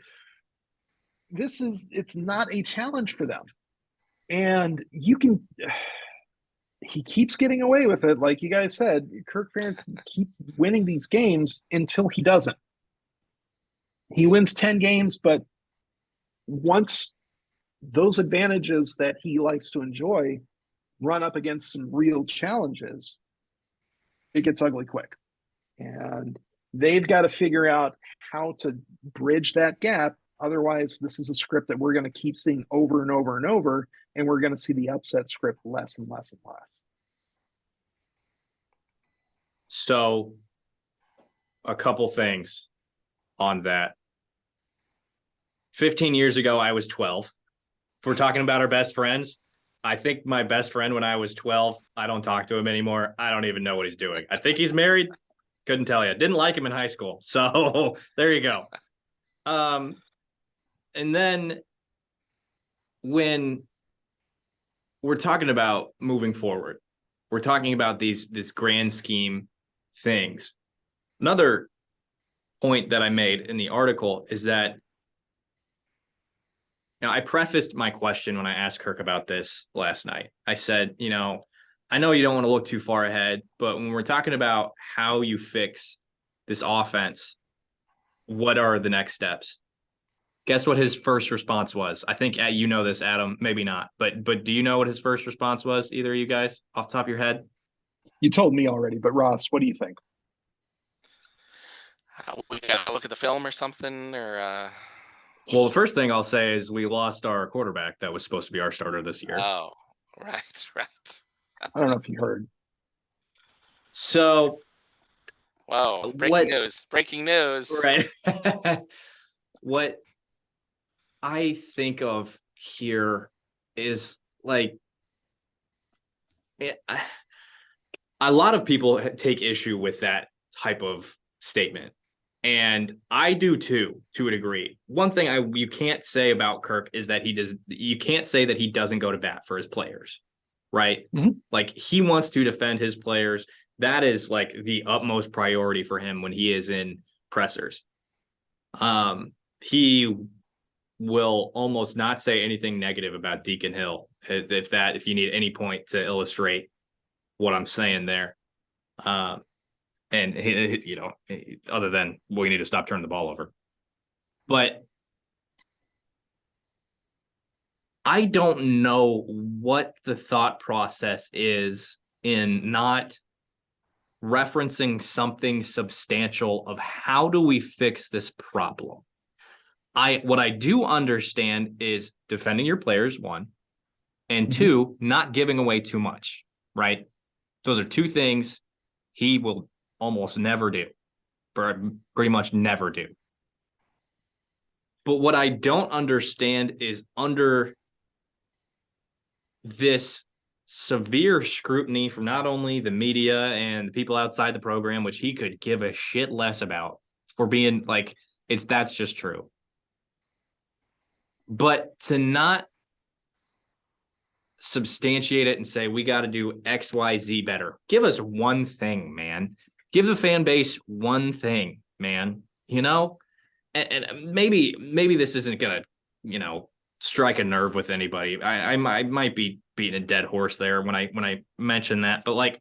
it's not a challenge for them. And he keeps getting away with it. Like you guys said, Kirk Ferentz keeps winning these games until he doesn't. He wins 10 games, but once those advantages that he likes to enjoy run up against some real challenges, it gets ugly quick. And they've got to figure out how to bridge that gap. Otherwise, this is a script that we're going to keep seeing over and over and over, and we're going to see the upset script less and less and less. So, a couple things on that. 15 years ago, I was 12. If we're talking about our best friends, I think my best friend when I was 12, I don't talk to him anymore. I don't even know what he's doing. I think he's married. Couldn't tell you. Didn't like him in high school. So, there you go. And then when we're talking about moving forward, we're talking about this grand scheme things. Another point that I made in the article is that, I prefaced my question when I asked Kirk about this last night. I said, I know you don't want to look too far ahead, but when we're talking about how you fix this offense, what are the next steps? Guess what his first response was? I think you know this, Adam, maybe not, but do you know what his first response was, either of you guys, off the top of your head? You told me already, but Ross, what do you think? We got to look at the film or something, or Well, the first thing I'll say is we lost our quarterback that was supposed to be our starter this year. Oh, right. I don't know if you heard. So, Whoa, breaking news. Right. What I think of here is like a lot of people take issue with that type of statement. And I do too, to a degree. One thing you can't say about Kirk is that you can't say that he doesn't go to bat for his players, right? Mm-hmm. Like he wants to defend his players. That is like the utmost priority for him when he is in pressers. He will almost not say anything negative about Deacon Hill if you need any point to illustrate what I'm saying there. And other than we need to stop turning the ball over. But I don't know what the thought process is in not referencing something substantial of how do we fix this problem. What I do understand is defending your players, one, and two, not giving away too much, right? Those are two things he will almost never do, pretty much never do. But what I don't understand is under this severe scrutiny from not only the media and the people outside the program, which he could give a shit less about for being like, that's just true. But to not substantiate it and say, we got to do X, Y, Z better. Give us one thing, man. Give the fan base one thing, man, and maybe this isn't going to, strike a nerve with anybody. I might be beating a dead horse there when I mention that, but like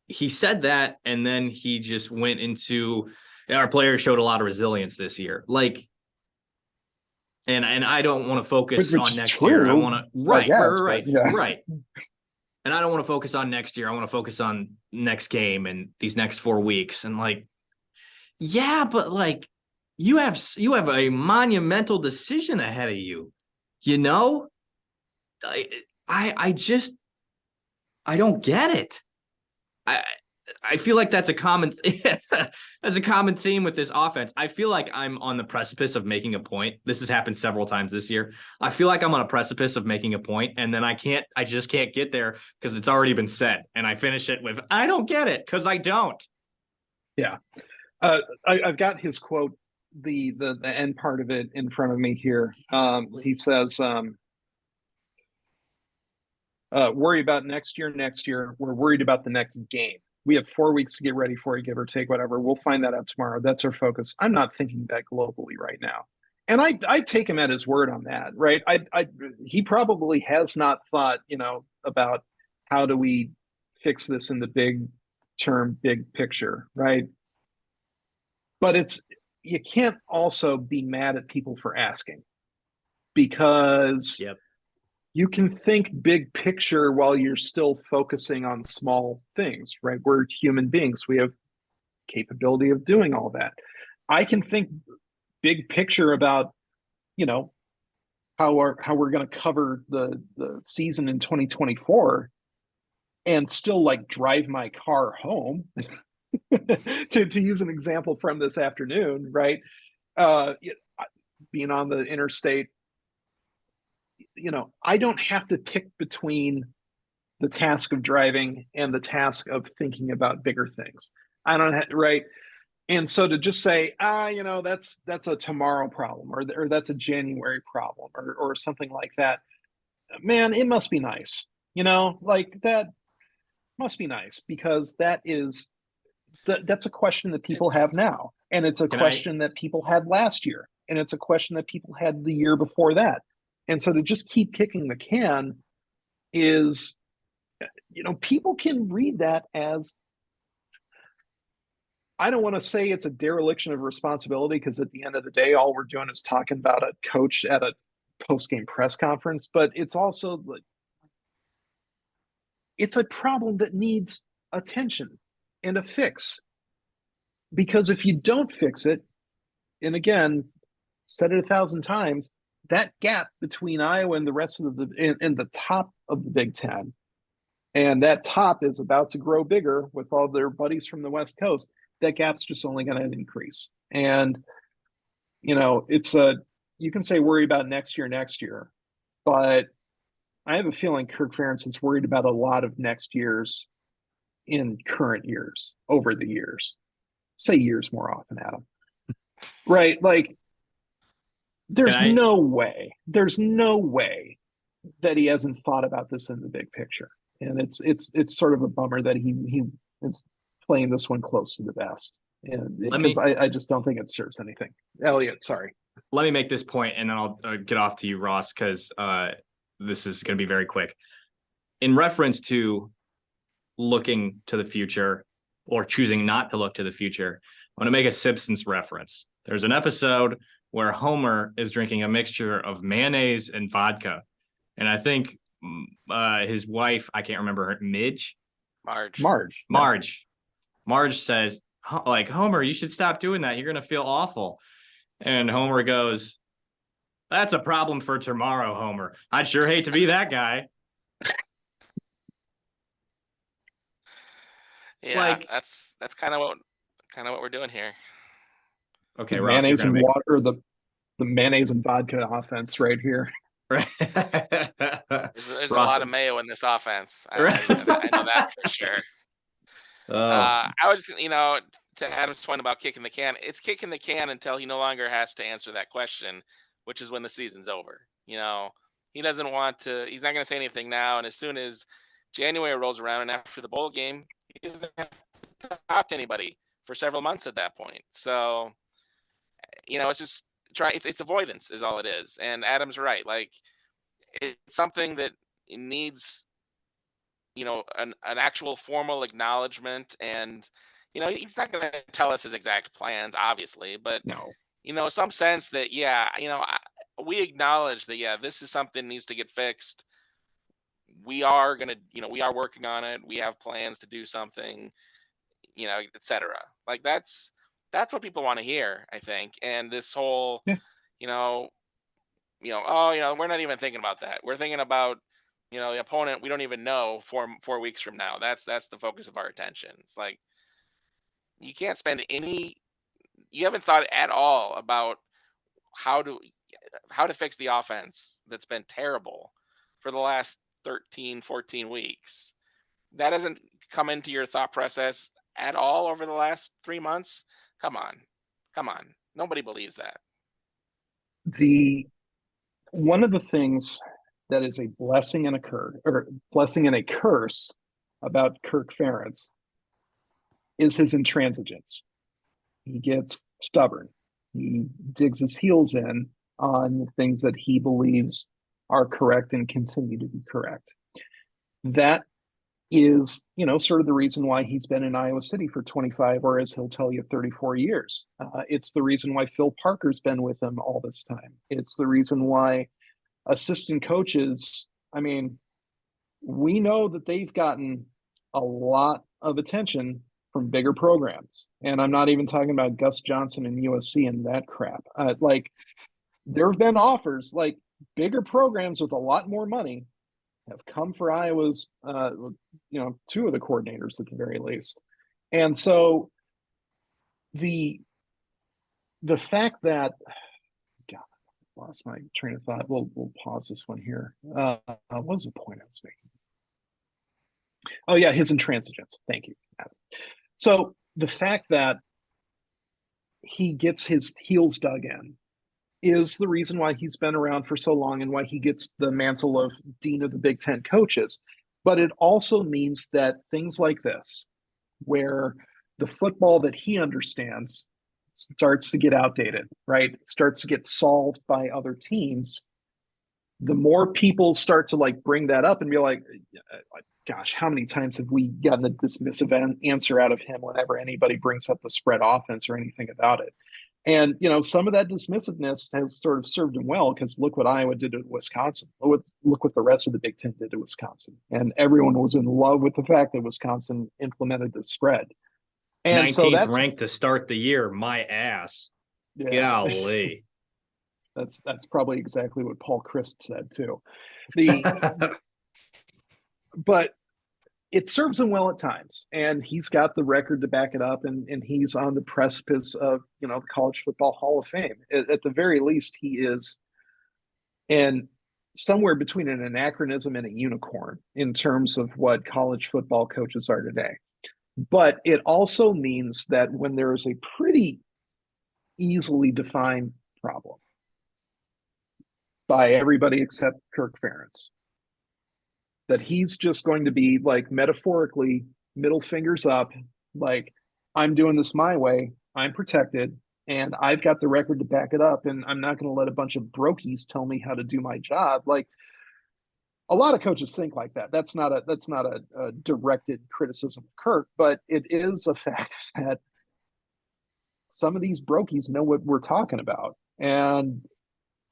he said that, and then he just went into our players showed a lot of resilience this year. Like, and I don't want to focus on next year. I want to right. And I don't want to focus on next year. I want to focus on next game and these next 4 weeks. And like, yeah, but like you have a monumental decision ahead of you. I don't get it. I feel like that's a common theme with this offense. I feel like I'm on the precipice of making a point. This has happened several times this year. I feel like I'm on a precipice of making a point, and then I just can't get there because it's already been said. And I finish it with, I don't get it because I don't. Yeah. I've got his quote, the end part of it in front of me here. He says, worry about next year. We're worried about the next game. We have 4 weeks to get ready for it, give or take, whatever. We'll find that out tomorrow. That's our focus. I'm not thinking that globally right now. And I take him at his word on that, right? He probably has not thought, about how do we fix this in the big term, big picture, right? But you can't also be mad at people for asking, because you can think big picture while you're still focusing on small things, right? We're human beings. We have capability of doing all that. I can think big picture about, how we're going to cover the season in 2024 and still like drive my car home to use an example from this afternoon, right? Being on the interstate, I don't have to pick between the task of driving and the task of thinking about bigger things. I don't have, right? And so to just say, that's a tomorrow problem, or that's a January problem, or something like that, man, it must be nice, like that must be nice, because that's a question that people have now, and it's a question that people had last year, and it's a question that people had the year before that. And so to just keep kicking the can is, people can read that as, I don't want to say it's a dereliction of responsibility, because at the end of the day, all we're doing is talking about a coach at a post-game press conference, but it's also like, it's a problem that needs attention and a fix. Because if you don't fix it, and again, said it 1,000 times, that gap between Iowa and the rest of in the top of the Big Ten, and that top is about to grow bigger with all their buddies from the West Coast. That gap's just only going to increase. And, it's you can say worry about next year, but I have a feeling Kirk Ferentz is worried about a lot of next years in current years over the years. Say years more often, Adam. Right? Like, there's no way that he hasn't thought about this in the big picture. And it's sort of a bummer that he is playing this one close to the vest. And because I just don't think it serves anything. Eliot, sorry. Let me make this point, and then I'll get off to you, Ross, because this is going to be very quick. In reference to looking to the future or choosing not to look to the future, I want to make a Simpsons reference. There's an episode where Homer is drinking a mixture of mayonnaise and vodka. And I think his wife, I can't remember her, Marge says, like, Homer, you should stop doing that. You're going to feel awful. And Homer goes, that's a problem for tomorrow, Homer. I'd sure hate to be that guy. Yeah, like, that's kind of what we're doing here. Okay, the Ross, mayonnaise and water, the mayonnaise and vodka offense right here. There's a lot of mayo in this offense. I know that for sure. I was just, to Adam's point about kicking the can, it's kicking the can until he no longer has to answer that question, which is when the season's over. He doesn't want to, he's not going to say anything now. And as soon as January rolls around and after the bowl game, he doesn't have to talk to anybody for several months at that point. So, it's just it's avoidance is all it is. And Adam's right. Like, it's something that needs, an actual formal acknowledgement. And, he's not going to tell us his exact plans, obviously, but no, some sense that, we acknowledge that, this is something that needs to get fixed. We are going to, we are working on it. We have plans to do something, et cetera. Like, that's what people want to hear, I think. And this whole, we're not even thinking about that. We're thinking about, the opponent we don't even know 4 weeks from now. That's the focus of our attention. It's like, you can't spend you haven't thought at all about how to fix the offense that's been terrible for the last 13, 14 weeks. That hasn't come into your thought process at all over the last 3 months. Come on. Nobody believes that. One of the things that is a blessing and a curse about Kirk Ferentz is his intransigence. He gets stubborn. He digs his heels in on the things that he believes are correct and continue to be correct. That is, sort of the reason why he's been in Iowa City for 25, or as he'll tell you, 34 years. It's the reason why Phil Parker's been with him all this time. It's the reason why assistant coaches, we know that they've gotten a lot of attention from bigger programs. And I'm not even talking about Gus Johnson and USC and that crap. There have been offers, like bigger programs with a lot more money have come for Iowa's, two of the coordinators at the very least. And so the fact that, God, I lost my train of thought. We'll pause this one here. What was the point I was making? Oh yeah, his intransigence. Thank you, Adam. So the fact that he gets his heels dug in is the reason why he's been around for so long and why he gets the mantle of Dean of the Big Ten coaches. But it also means that things like this, where the football that he understands starts to get outdated, right? It starts to get solved by other teams. The more people start to bring that up and be like, gosh, how many times have we gotten a dismissive answer out of him whenever anybody brings up the spread offense or anything about it? And, some of that dismissiveness has sort of served him well, because look what Iowa did to Wisconsin. Look what the rest of the Big Ten did to Wisconsin. And everyone was in love with the fact that Wisconsin implemented the spread. And 19th ranked to start the year, my ass. Yeah. Golly. That's probably exactly what Paul Christ said too. The but it serves him well at times, and he's got the record to back it up, and he's on the precipice of the College Football Hall of Fame. At the very least, he is, and somewhere between an anachronism and a unicorn in terms of what college football coaches are today. But it also means that when there is a pretty easily defined problem by everybody except Kirk Ferentz, that he's just going to be like metaphorically middle fingers up, like, I'm doing this my way, I'm protected, and I've got the record to back it up, and I'm not going to let a bunch of brokies tell me how to do my job. Like, a lot of coaches think like that. That's not a directed criticism of Kirk, but it is a fact that some of these brokies know what we're talking about. And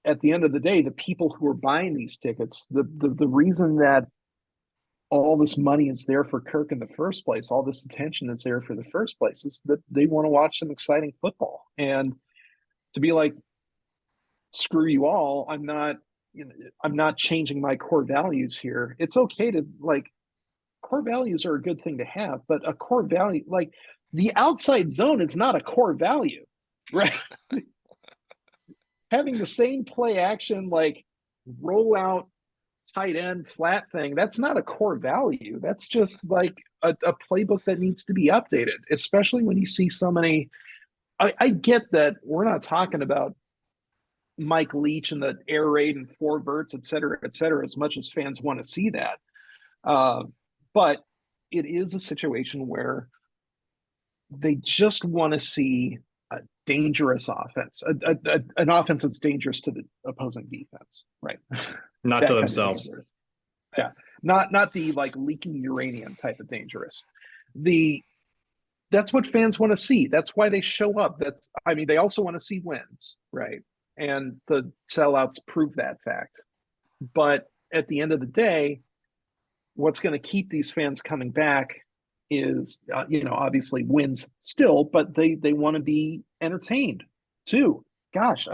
at the end of the day, the people who are buying these tickets, the reason that all this money is there for Kirk in the first place, all this attention is there for the first place, is that they want to watch some exciting football. And to be like, screw you all, I'm not changing my core values here. It's okay to, like, core values are a good thing to have, but a core value, like the outside zone, is not a core value, right? Having the same play action, like roll out tight end flat thing, that's not a core value. That's just like a playbook that needs to be updated, especially when you see so many. I get that we're not talking about Mike Leach and the air raid and four verts, et cetera, as much as fans want to see that. But it is a situation where they just want to see a dangerous offense, an offense that's dangerous to the opposing defense, right? Not to themselves. Yeah, not the like leaking uranium type of dangerous. That's what fans want to see. That's why they show up. They also want to see wins, right? And the sellouts prove that fact. But at the end of the day, what's going to keep these fans coming back is, obviously wins still, but they want to be entertained too. Gosh,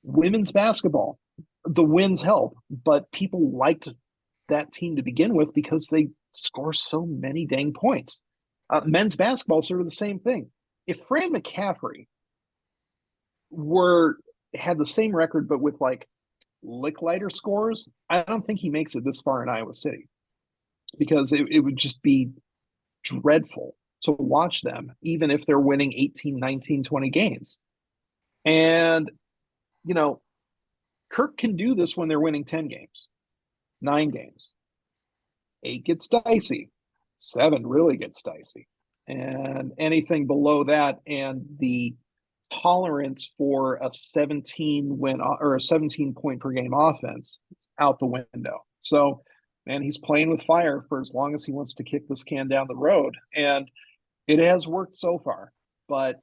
women's basketball, the wins help, but people liked that team to begin with because they score so many dang points. Men's basketball, sort of the same thing. If Fran McCaffrey had the same record, but with like lick lighter scores, I don't think he makes it this far in Iowa City, because it would just be dreadful to watch them, even if they're winning 18, 19, 20 games. And, Kirk can do this when they're winning 10 games, 9 games. 8 gets dicey. 7 really gets dicey. And anything below that, and the tolerance for a 17 win or a 17 point per game offense is out the window. So, man, he's playing with fire for as long as he wants to kick this can down the road. And it has worked so far. But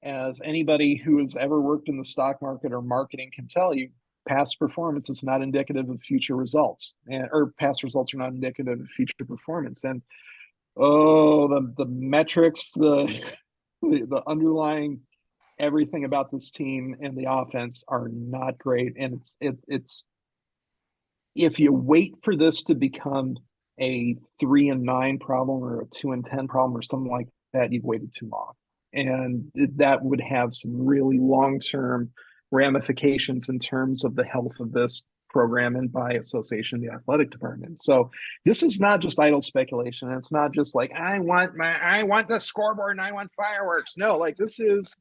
as anybody who has ever worked in the stock market or marketing can tell you, past performance is not indicative of future results, or past results are not indicative of future performance. And the metrics, the underlying everything about this team and the offense are not great. And it's if you wait for this to become a 3-9 problem or a 2-10 problem or something like that, you've waited too long. And that would have some really long-term ramifications in terms of the health of this program and, by association, the athletic department. So this is not just idle speculation. It's not just like, I want the scoreboard and I want fireworks. No, like this is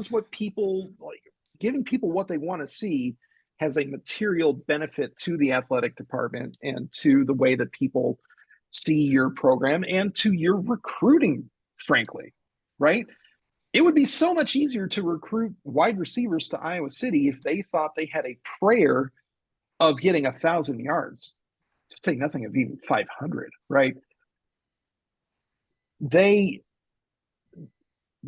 what people like. Giving people what they want to see has a material benefit to the athletic department and to the way that people see your program and to your recruiting, frankly, right? It would be so much easier to recruit wide receivers to Iowa City if they thought they had a prayer of getting 1,000 yards, to say nothing of even 500, right?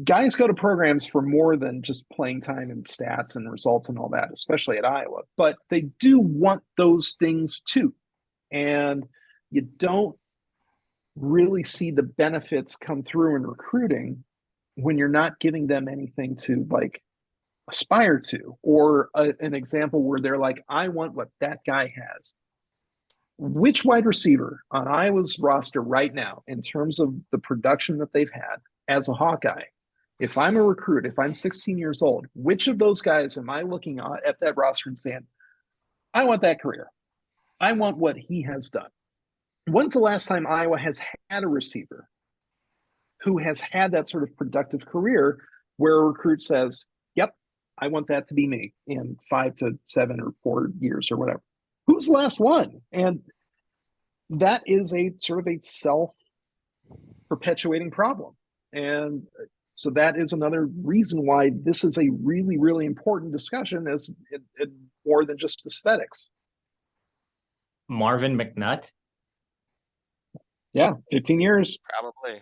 Guys go to programs for more than just playing time and stats and results and all that, especially at Iowa, but they do want those things too. And you don't really see the benefits come through in recruiting when you're not giving them anything to like aspire to, or an example where they're like, I want what that guy has. Which wide receiver on Iowa's roster right now, in terms of the production that they've had as a Hawkeye, if I'm a recruit, if I'm 16 years old, which of those guys am I looking at that roster and saying, I want that career? I want what he has done. When's the last time Iowa has had a receiver who has had that sort of productive career where a recruit says, yep, I want that to be me in 5 to 7 or 4 years or whatever? Who's the last one? And that is a sort of a self-perpetuating problem. And so that is another reason why this is a really, really important discussion, as it more than just aesthetics. Marvin McNutt. Yeah, 15 years. Probably.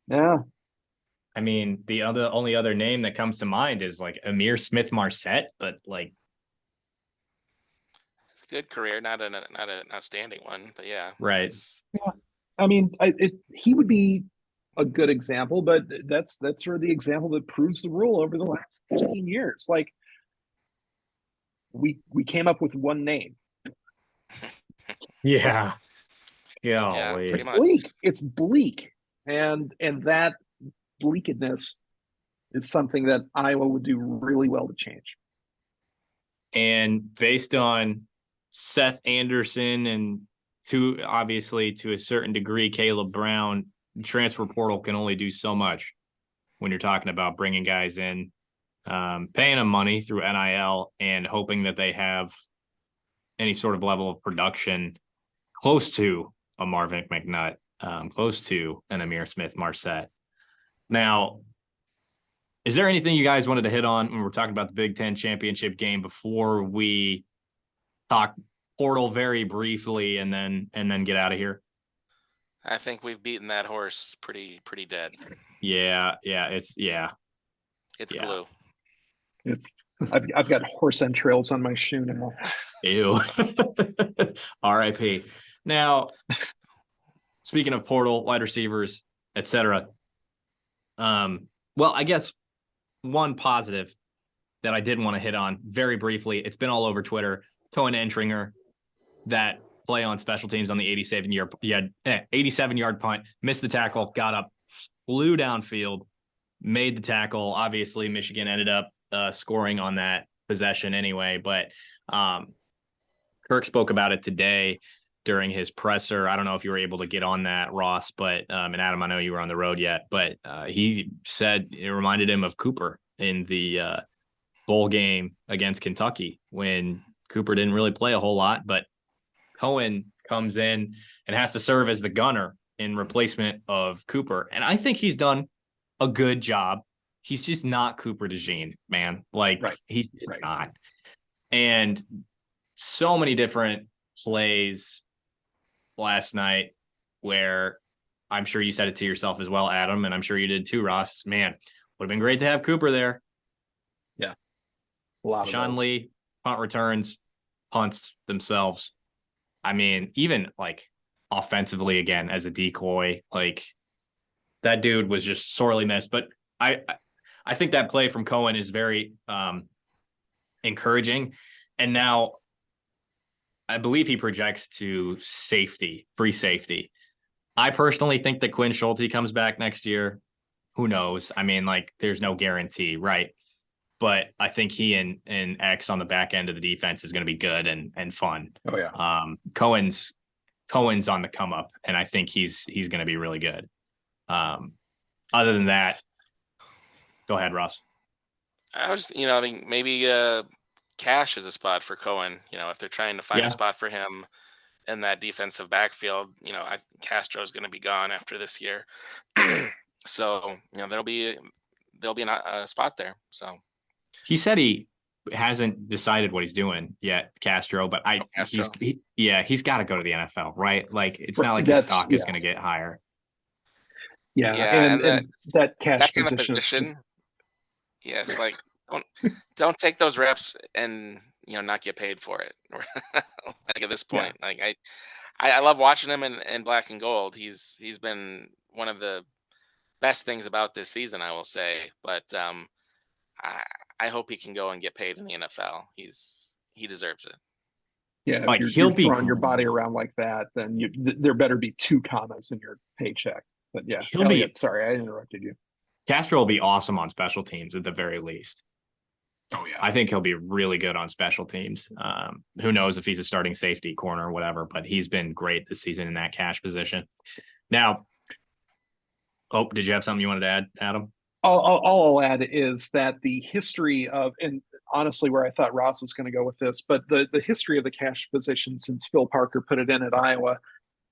Yeah. I mean, the only other name that comes to mind is like Amir Smith-Marset, but like, Good career, not an outstanding one, but yeah. right. Yeah. I mean, he would be a good example, but that's sort of the example that proves the rule over the last 15 years. Like, we came up with one name. Yeah. Yeah, Golly. pretty It's much. bleak. It's bleak, and that bleakedness is something that Iowa would do really well to change. And based on Seth Anderson and obviously to a certain degree, Caleb Brown, transfer portal can only do so much when you're talking about bringing guys in, paying them money through NIL and hoping that they have any sort of level of production close to a Marvin McNutt, close to an Amir Smith-Marset. Now, is there anything you guys wanted to hit on when we're talking about the Big Ten championship game before we talk portal very briefly and then get out of here? I think we've beaten that horse pretty dead. Yeah, it's glue. I've got horse entrails on my shoe now. Ew. R.I.P. Now, speaking of portal, wide receivers, etc. Well, I guess one positive that I did want to hit on very briefly, it's been all over Twitter. Cohen Entringer, that play on special teams on the 87-yard punt, missed the tackle, got up, flew downfield, made the tackle. Obviously, Michigan ended up scoring on that possession anyway, but Kirk spoke about it today during his presser. I don't know if you were able to get on that, Ross, but and Adam, I know you were on the road yet, but he said it reminded him of Cooper in the bowl game against Kentucky when Cooper didn't really play a whole lot, but Cohen comes in and has to serve as the gunner in replacement of Cooper. And I think he's done a good job. He's just not Cooper DeJean, man. Like, right. He's just not. And so many different plays last night where I'm sure you said it to yourself as well, Adam, and I'm sure you did too, Ross. Man, would have been great to have Cooper there. Yeah. A lot Sean Lee, punt returns, punts themselves. I mean, even like offensively again as a decoy, like that dude was just sorely missed. But I think that play from Cohen is very encouraging. And now I believe he projects to free safety. I personally think that Quinn Schulte comes back next year. Who knows? I mean, like, there's no guarantee, right? But I think he and X on the back end of the defense is going to be good and fun. Oh yeah. Cohen's on the come up, and I think he's going to be really good. Other than that, go ahead, Ross. I was, I think maybe cash is a spot for Cohen. If they're trying to find a spot for him in that defensive backfield, Castro's going to be gone after this year. So, there'll be a spot there. So he said he hasn't decided what he's doing yet, Castro, but he's got to go to the NFL, right? Like, it's not like his stock is going to get higher. Yeah. And that cash kind of position. Yes. Like, don't take those reps and, not get paid for it. Like, at this point, like I love watching him in black and gold. He's been one of the best things about this season, I will say, but I hope he can go and get paid in the NFL. He deserves it. Yeah, Like, if he'll you're be throwing your body around like that, then there better be 2 commas in your paycheck. But yeah, he'll Eliot, be sorry, I interrupted you. Castro will be awesome on special teams at the very least. Oh yeah, I think he'll be really good on special teams. Who knows if he's a starting safety, corner, or whatever, but he's been great this season in that cash position. Now, did you have something you wanted to add, Adam? all I'll add is that the history of, and honestly, where I thought Ross was going to go with this, but the history of the cash position since Phil Parker put it in at Iowa,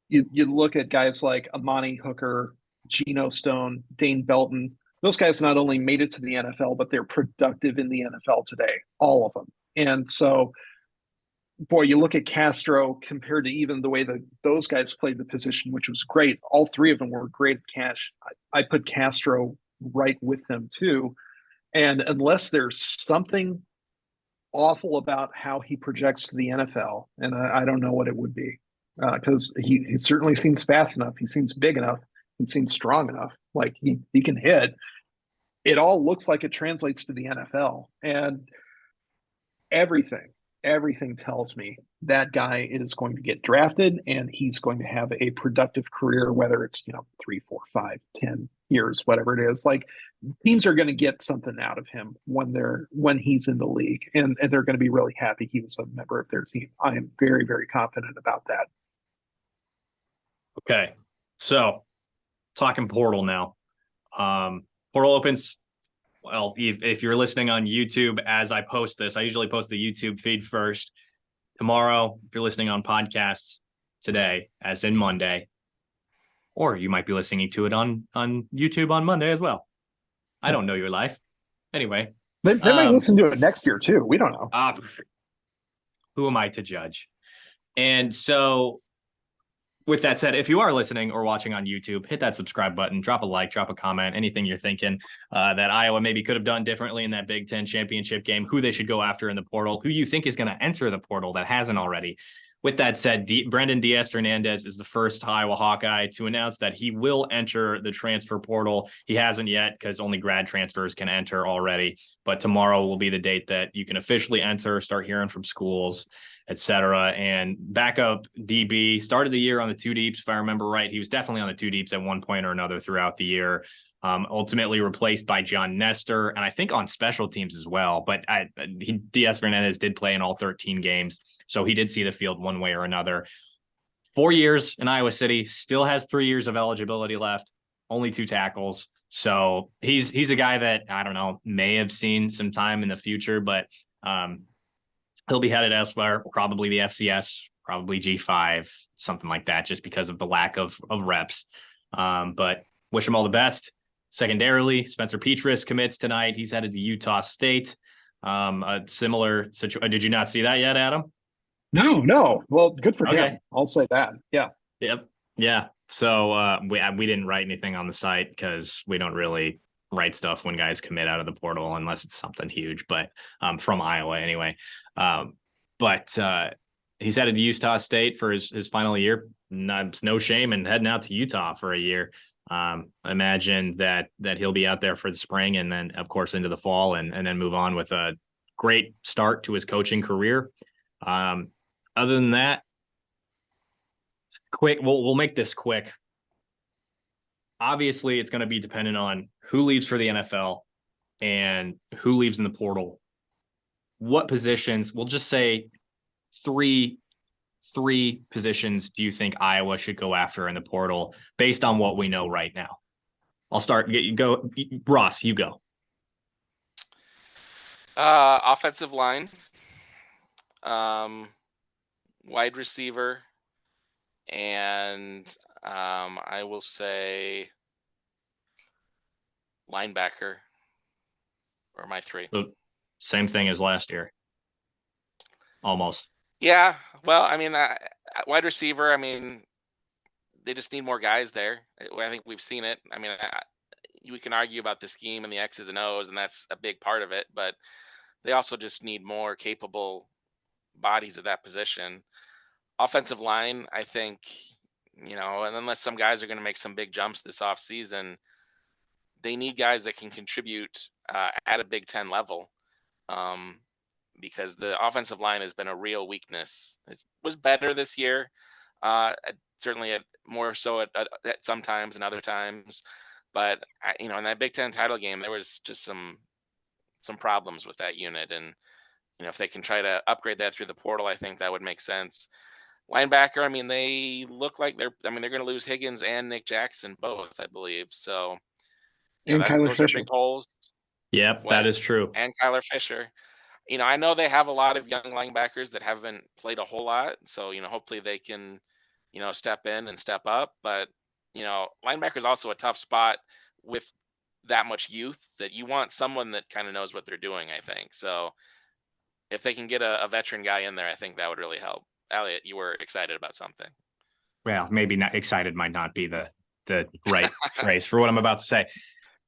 you look at guys like Amani Hooker, Geno Stone, Dane Belton. Those guys not only made it to the NFL, but they're productive in the NFL today, all of them. And so, boy, you look at Castro compared to even the way that those guys played the position, which was great. All 3 of them were great at cash. I put Castro right with them too. And unless there's something awful about how he projects to the NFL, and I don't know what it would be, because he certainly seems fast enough. He seems big enough. He seems strong enough. Like he can hit. It all looks like it translates to the NFL, and everything tells me that guy is going to get drafted and he's going to have a productive career, whether it's 3, 4, 5, 10 years, whatever it is. Like, teams are going to get something out of him when he's in the league, and they're going to be really happy he was a member of their team. I am very, very confident about that. Okay, so talking portal now. Portal opens. Well, if you're listening on YouTube as I post this, I usually post the YouTube feed first. Tomorrow, if you're listening on podcasts, today, as in Monday, or you might be listening to it on YouTube on Monday as well. I don't know your life. Anyway. They might listen to it next year too. We don't know. Who am I to judge? And so, with that said, if you are listening or watching on YouTube, hit that subscribe button, drop a like, drop a comment, anything you're thinking that Iowa maybe could have done differently in that Big Ten championship game, who they should go after in the portal, who you think is going to enter the portal that hasn't already. With that said, Brendan Diaz-Fernandez is the first Iowa Hawkeye to announce that he will enter the transfer portal. He hasn't yet because only grad transfers can enter already. But tomorrow will be the date that you can officially enter, start hearing from schools, etc. And backup DB started the year on the 2 deeps. If I remember right, he was definitely on the 2 deeps at one point or another throughout the year. Ultimately replaced by John Nestor, and I think on special teams as well. But Diaz-Fernandez did play in all 13 games, so he did see the field one way or another. 4 years in Iowa City, still has 3 years of eligibility left, only 2 tackles. So he's a guy that, I don't know, may have seen some time in the future, but he'll be headed elsewhere, probably the FCS, probably G5, something like that, just because of the lack of reps. But wish him all the best. Secondarily, Spencer Petras commits tonight. He's headed to Utah State. A similar situation. Did you not see that yet, Adam? No. Well, good for him. I'll say that. Yeah. Yep. Yeah. So we didn't write anything on the site because we don't really write stuff when guys commit out of the portal unless it's something huge. But from Iowa anyway. But he's headed to Utah State for his final year. No shame in heading out to Utah for a year. Imagine that he'll be out there for the spring and then of course into the fall and then move on with a great start to his coaching career. Other than that, quick, we'll make this quick. Obviously, it's going to be dependent on who leaves for the NFL and who leaves in the portal. What positions, we'll just say three positions do you think Iowa should go after in the portal based on what we know right now? I'll start. Go, Ross, you go. Offensive line, wide receiver, and I will say linebacker are my 3. So, same thing as last year. Almost. Yeah, well, I mean, wide receiver, I mean, they just need more guys there. I think we've seen it. I mean, we can argue about the scheme and the X's and O's, and that's a big part of it, but they also just need more capable bodies at that position. Offensive line, I think, and unless some guys are going to make some big jumps this offseason, they need guys that can contribute at a Big Ten level, because the offensive line has been a real weakness. It was better this year, certainly more so at sometimes and other times, but in that Big Ten title game, there was just some problems with that unit, and if they can try to upgrade that through the portal, I think that would make sense. Linebacker, I mean, they look like they're going to lose Higgins and Nick Jackson both, I believe. So, And Kyler those Fisher. are big holes. Yep, that is true. And Kyler Fisher. I know they have a lot of young linebackers that haven't played a whole lot. So, hopefully they can, step in and step up. But, linebacker is also a tough spot with that much youth, that you want someone that kind of knows what they're doing, I think. So if they can get a veteran guy in there, I think that would really help. Eliot, you were excited about something. Well, maybe not excited might not be the right phrase for what I'm about to say.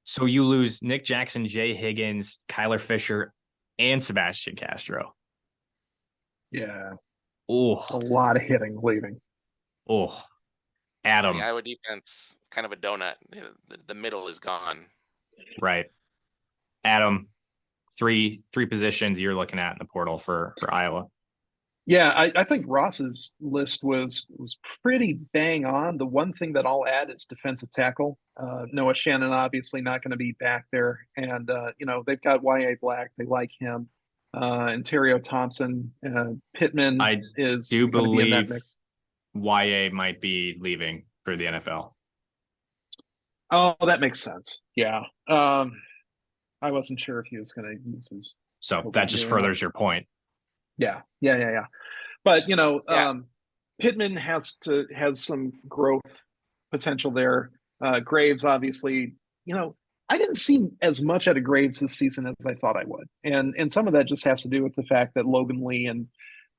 So you lose Nick Jackson, Jay Higgins, Kyler Fisher, and Sebastian Castro. Yeah. Oh, a lot of hitting leaving. Oh, Adam. The Iowa defense, kind of a donut. The middle is gone. Right. Adam, three positions you're looking at in the portal for Iowa. Yeah, I think Ross's list was pretty bang on. The one thing that I'll add is defensive tackle. Noah Shannon obviously not going to be back there, and they've got Y.A. Black. They like him. Ontario Thompson, Pittman is do going to be in that believe mix. Y.A. might be leaving for the NFL. Oh, that makes sense. Yeah, I wasn't sure if he was going to use his. So that just furthers your point. Yeah. But Pittman has some growth potential there. Graves, obviously, I didn't see as much out of Graves this season as I thought I would, and some of that just has to do with the fact that Logan Lee and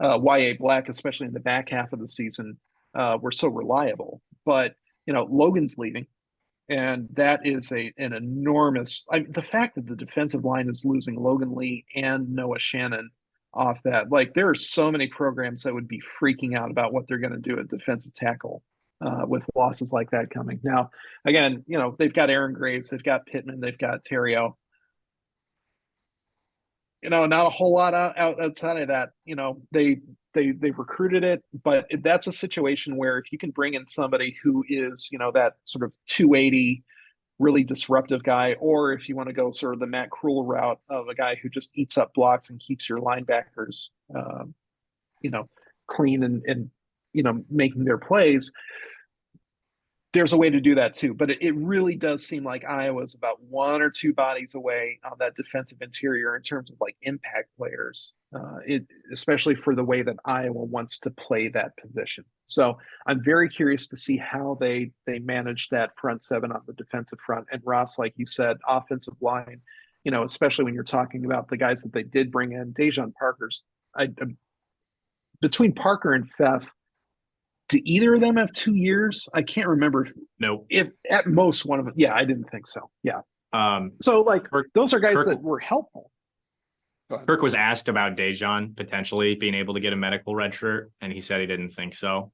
Y.A. Black, especially in the back half of the season, were so reliable. But Logan's leaving, and that is an enormous. The fact that the defensive line is losing Logan Lee and Noah Shannon off that, like, there are so many programs that would be freaking out about what they're going to do at defensive tackle with losses like that coming. Now, again, they've got Aaron Graves, they've got Pittman, they've got Terrio. Not a whole lot outside of that. They recruited it, but that's a situation where if you can bring in somebody who is that sort of 280 really disruptive guy, or if you want to go sort of the Matt Krul route of a guy who just eats up blocks and keeps your linebackers, clean and making their plays, there's a way to do that too. But it really does seem like Iowa's about one or two bodies away on that defensive interior in terms of like impact players, especially for the way that Iowa wants to play that position. So I'm very curious to see how they manage that front seven on the defensive front. And Ross, like you said, offensive line, especially when you're talking about the guys that they did bring in, Dejon Parker's, between Parker and Pfeff, do either of them have 2 years? I can't remember. No. If at most one of them. Yeah, I didn't think so. Yeah. So like those are guys that were helpful. Kirk was asked about Dejon potentially being able to get a medical red shirt, and he said he didn't think so.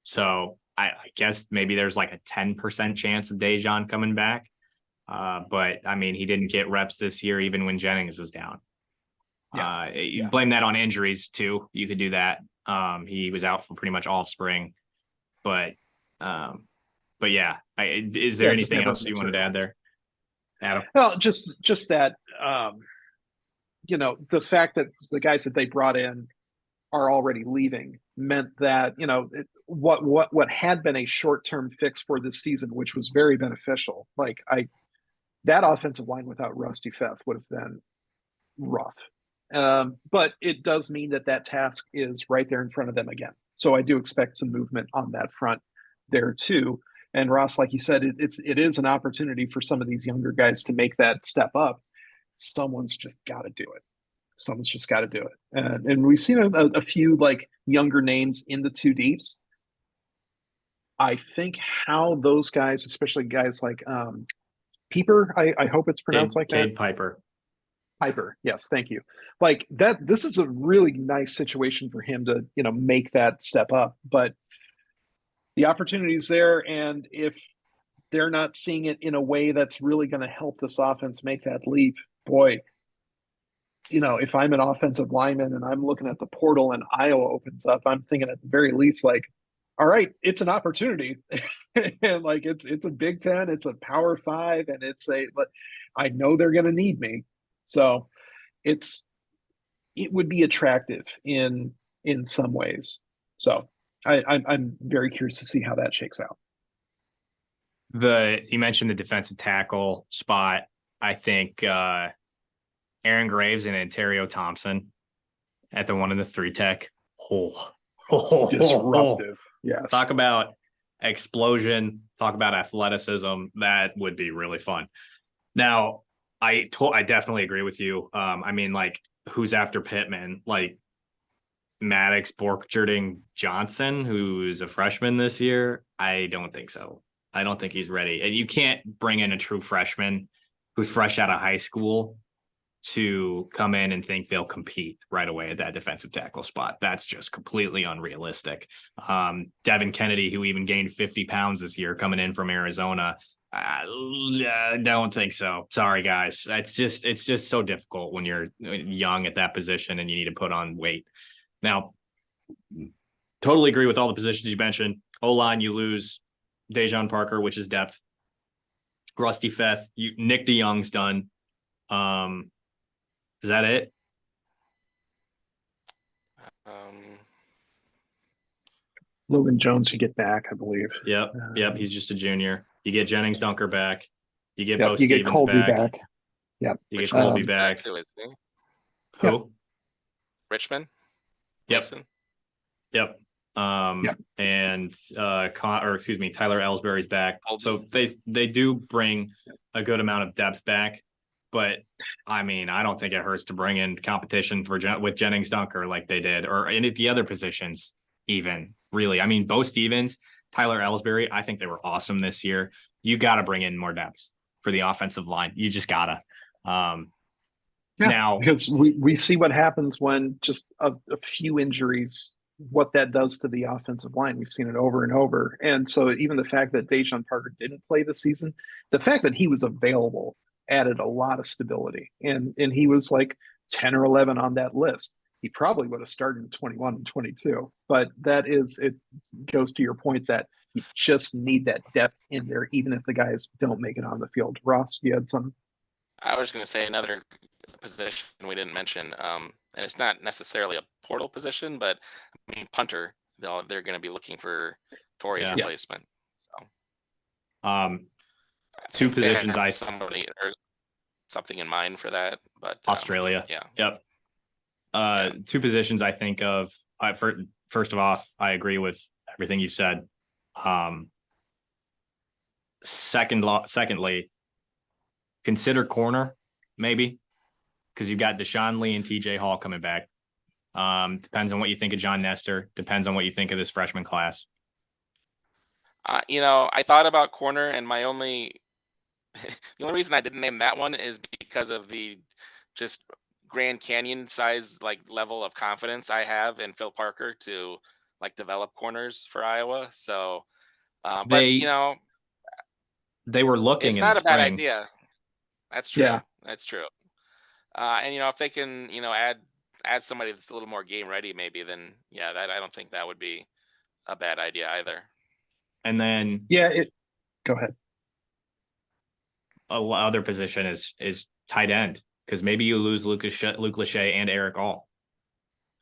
So I guess maybe there's like a 10% chance of Dejon coming back. But I mean, he didn't get reps this year, even when Jennings was down. You blame that on injuries too. You could do that. He was out for pretty much all of spring, but yeah. Is there anything else you wanted to add there, Adam? Well, just that, the fact that the guys that they brought in are already leaving meant that, what had been a short-term fix for this season, which was very beneficial. Like that offensive line without Rusty Pfeff would have been rough. But it does mean that task is right there in front of them again. So I do expect some movement on that front there too. And Ross, like you said, it is an opportunity for some of these younger guys to make that step up. Someone's just got to do it. Someone's just got to do it. And we've seen a few like younger names in the two deeps. I think how those guys, especially guys like Pieper, I hope it's pronounced like that. Piper. Yes. Thank you. Like that, this is a really nice situation for him to, make that step up, but the opportunity is there. And if they're not seeing it in a way that's really going to help this offense make that leap, boy, if I'm an offensive lineman and I'm looking at the portal and Iowa opens up, I'm thinking at the very least, like, all right, it's an opportunity. And like it's a Big Ten, it's a Power Five, and but I know they're gonna need me. So it would be attractive in some ways. So I'm very curious to see how that shakes out. You mentioned the defensive tackle spot. I think Aaron Graves and Ontario Thompson at the 1 and the 3 tech. Disruptive. Yes. Talk about explosion. Talk about athleticism. That would be really fun. Now, I definitely agree with you. I mean, like, who's after Pittman? Like Maddox, Borcherding, Johnson, who's a freshman this year? I don't think so. I don't think he's ready. And you can't bring in a true freshman who's fresh out of high school to come in and think they'll compete right away at that defensive tackle spot. That's just completely unrealistic. Devin Kennedy, who even gained 50 pounds this year coming in from Arizona, I don't think so. Sorry, guys. It's just so difficult when you're young at that position and you need to put on weight. Now, totally agree with all the positions you mentioned. O-line, you lose Dejon Parker, which is depth. Rusty Feth, Nick DeYoung's done. Is that it? Logan Jones, you get back, I believe. Yep. He's just a junior. You get Jennings Dunker back. You get Bo you Stevens get Colby back. Yep. You get Colby back. Too, isn't he? Who? Yep. Richmond. Yep. Mason? Yep. And Tyler Ellsbury's back. So they do bring a good amount of depth back, but I mean, I don't think it hurts to bring in competition with Jennings Dunker like they did, or any of the other positions even, really. I mean, Bo Stevens, Tyler Ellsbury, I think they were awesome this year. You got to bring in more depth for the offensive line. You just gotta. Now, because we see what happens when just a few injuries, what that does to the offensive line. We've seen it over and over. And so even the fact that Dejon Parker didn't play this season, the fact that he was available added a lot of stability. And he was like 10 or 11 on that list. He probably would have started in 21 and 22. But it goes to your point that you just need that depth in there, even if the guys don't make it on the field. Ross, you had some? I was going to say another position we didn't mention, and it's not necessarily a portal position, but I mean, punter, they're going to be looking for Torrey's replacement. So, two positions somebody or something in mind for that, but Australia. Yep. Two positions I think of. First of all, I agree with everything you said. Secondly, consider corner maybe, because you've got Deshaun Lee and TJ Hall coming back. Depends on what you think of John Nestor. Depends on what you think of this freshman class. I thought about corner, and the only reason I didn't name that one is because of the just Grand Canyon size level of confidence I have in Phil Parker to develop corners for Iowa. So, they were looking. It's in not the a bad spring. idea. That's true. Yeah. That's true. And if they can, add somebody that's a little more game ready, maybe, then I don't think that would be a bad idea either. And then go ahead. Other position is tight end, because maybe you lose Luke Lachey and Eric All.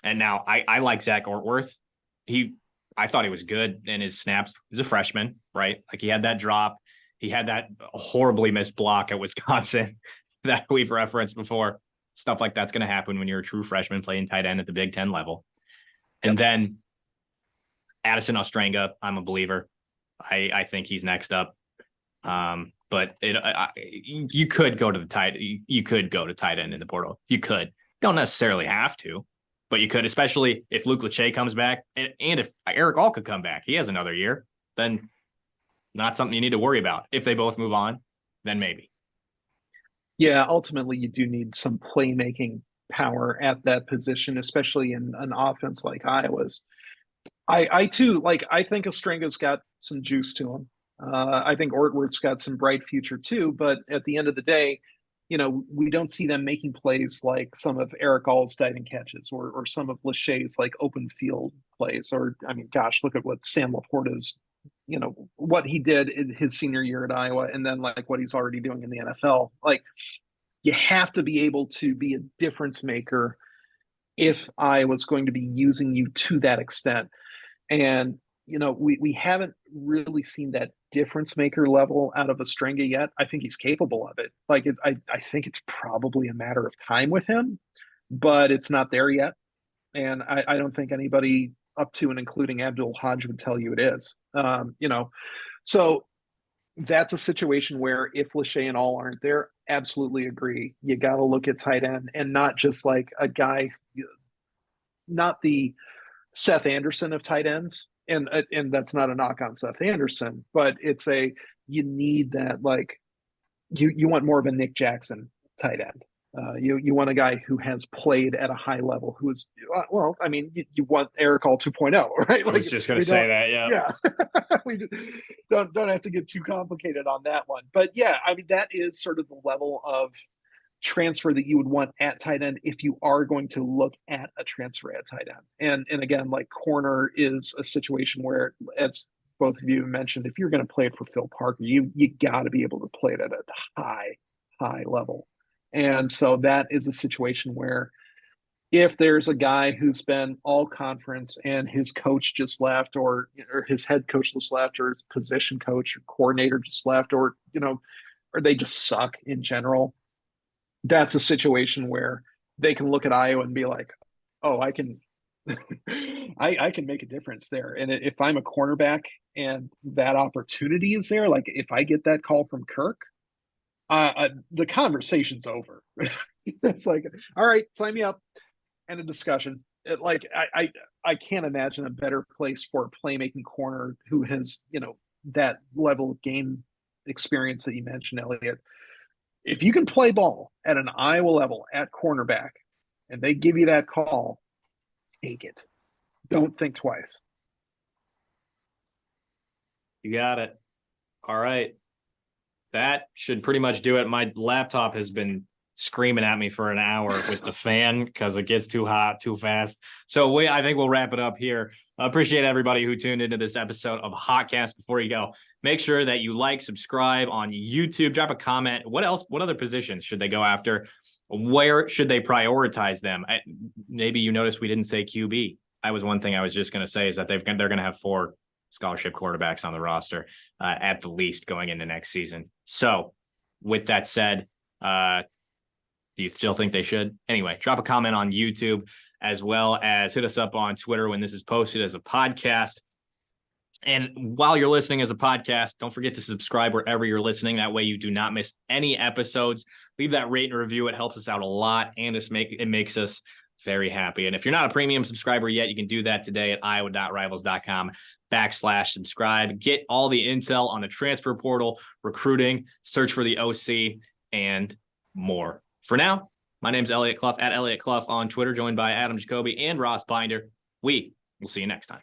And now I like Zach Ortworth. I thought he was good in his snaps. He's a freshman, right? Like, he had that drop. He had that horribly missed block at Wisconsin that we've referenced before. Stuff like that's going to happen when you're a true freshman playing tight end at the Big Ten level. And then Addison Ostrenga, I'm a believer. I think he's next up. But you could go to the tight. You could go to tight end in the portal. You could. Don't necessarily have to, but you could, especially if Luke Lachey comes back, and if Eric All could come back. He has another year. Then not something you need to worry about. If they both move on, then maybe. Yeah, ultimately you do need some playmaking power at that position, especially in an offense like Iowa's. I too, I think Ostrenga's got some juice to him. I think Ortworth's got some bright future too, but at the end of the day, we don't see them making plays like some of Eric All's diving catches or some of Lachey's like open field plays. Or, I mean, gosh, look at what Sam Laporta's, what he did in his senior year at Iowa, and then like what he's already doing in the NFL. Like, you have to be able to be a difference maker if Iowa's going to be using you to that extent. And we haven't really seen that difference maker level out of Ostrenga yet. I think he's capable of it. Like, I think it's probably a matter of time with him, but it's not there yet. And I don't think anybody up to and including Abdul Hodge would tell you it is. So that's a situation where if Lachey and All aren't there, absolutely agree. You got to look at tight end, and not just like a guy, not the Seth Anderson of tight ends. And that's not a knock on Seth Anderson, but you need that, like, you want more of a Nick Jackson tight end. You want a guy who has played at a high level, who is, well, I mean, you want Eric All 2.0, right? I was just going to say that. Yeah. We don't have to get too complicated on that one. But yeah, I mean, that is sort of the level of transfer that you would want at tight end if you are going to look at a transfer at tight end. And again, like, corner is a situation where, as both of you mentioned, if you're going to play it for Phil Parker, you got to be able to play it at a high level. And so that is a situation where if there's a guy who's been all conference and his coach just left, or his head coach just left, or his position coach or coordinator just left, or they just suck in general, that's a situation where they can look at Iowa and be like, oh, I can I can make a difference there. And if I'm a cornerback and that opportunity is there, like if I get that call from Kirk, the conversation's over. It's like, all right, sign me up, and a discussion. I can't imagine a better place for a playmaking corner who has, that level of game experience that you mentioned, Eliot. If you can play ball at an Iowa level at cornerback and they give you that call, take it. Don't think twice. You got it. All right. That should pretty much do it. My laptop has been screaming at me for an hour with the fan because it gets too hot too fast. So I think we'll wrap it up here. I appreciate everybody who tuned into this episode of Hotcast. Before you go, make sure that you like, subscribe on YouTube, drop a comment. What other positions should they go after? Where should they prioritize them? Maybe you noticed we didn't say QB. That was one thing I was just going to say, is that they're going to have 4 scholarship quarterbacks on the roster at the least going into next season. So with that said, do you still think they should? Anyway, drop a comment on YouTube, as well as hit us up on Twitter when this is posted as a podcast. And while you're listening as a podcast, don't forget to subscribe wherever you're listening. That way you do not miss any episodes. Leave that rate and review. It helps us out a lot, and it makes us very happy. And if you're not a premium subscriber yet, you can do that today at iowa.rivals.com/subscribe. Get all the intel on the transfer portal, recruiting, search for the OC, and more. For now, my name's Eliot Clough, at Eliot Clough on Twitter, joined by Adam Jacoby and Ross Binder. We will see you next time.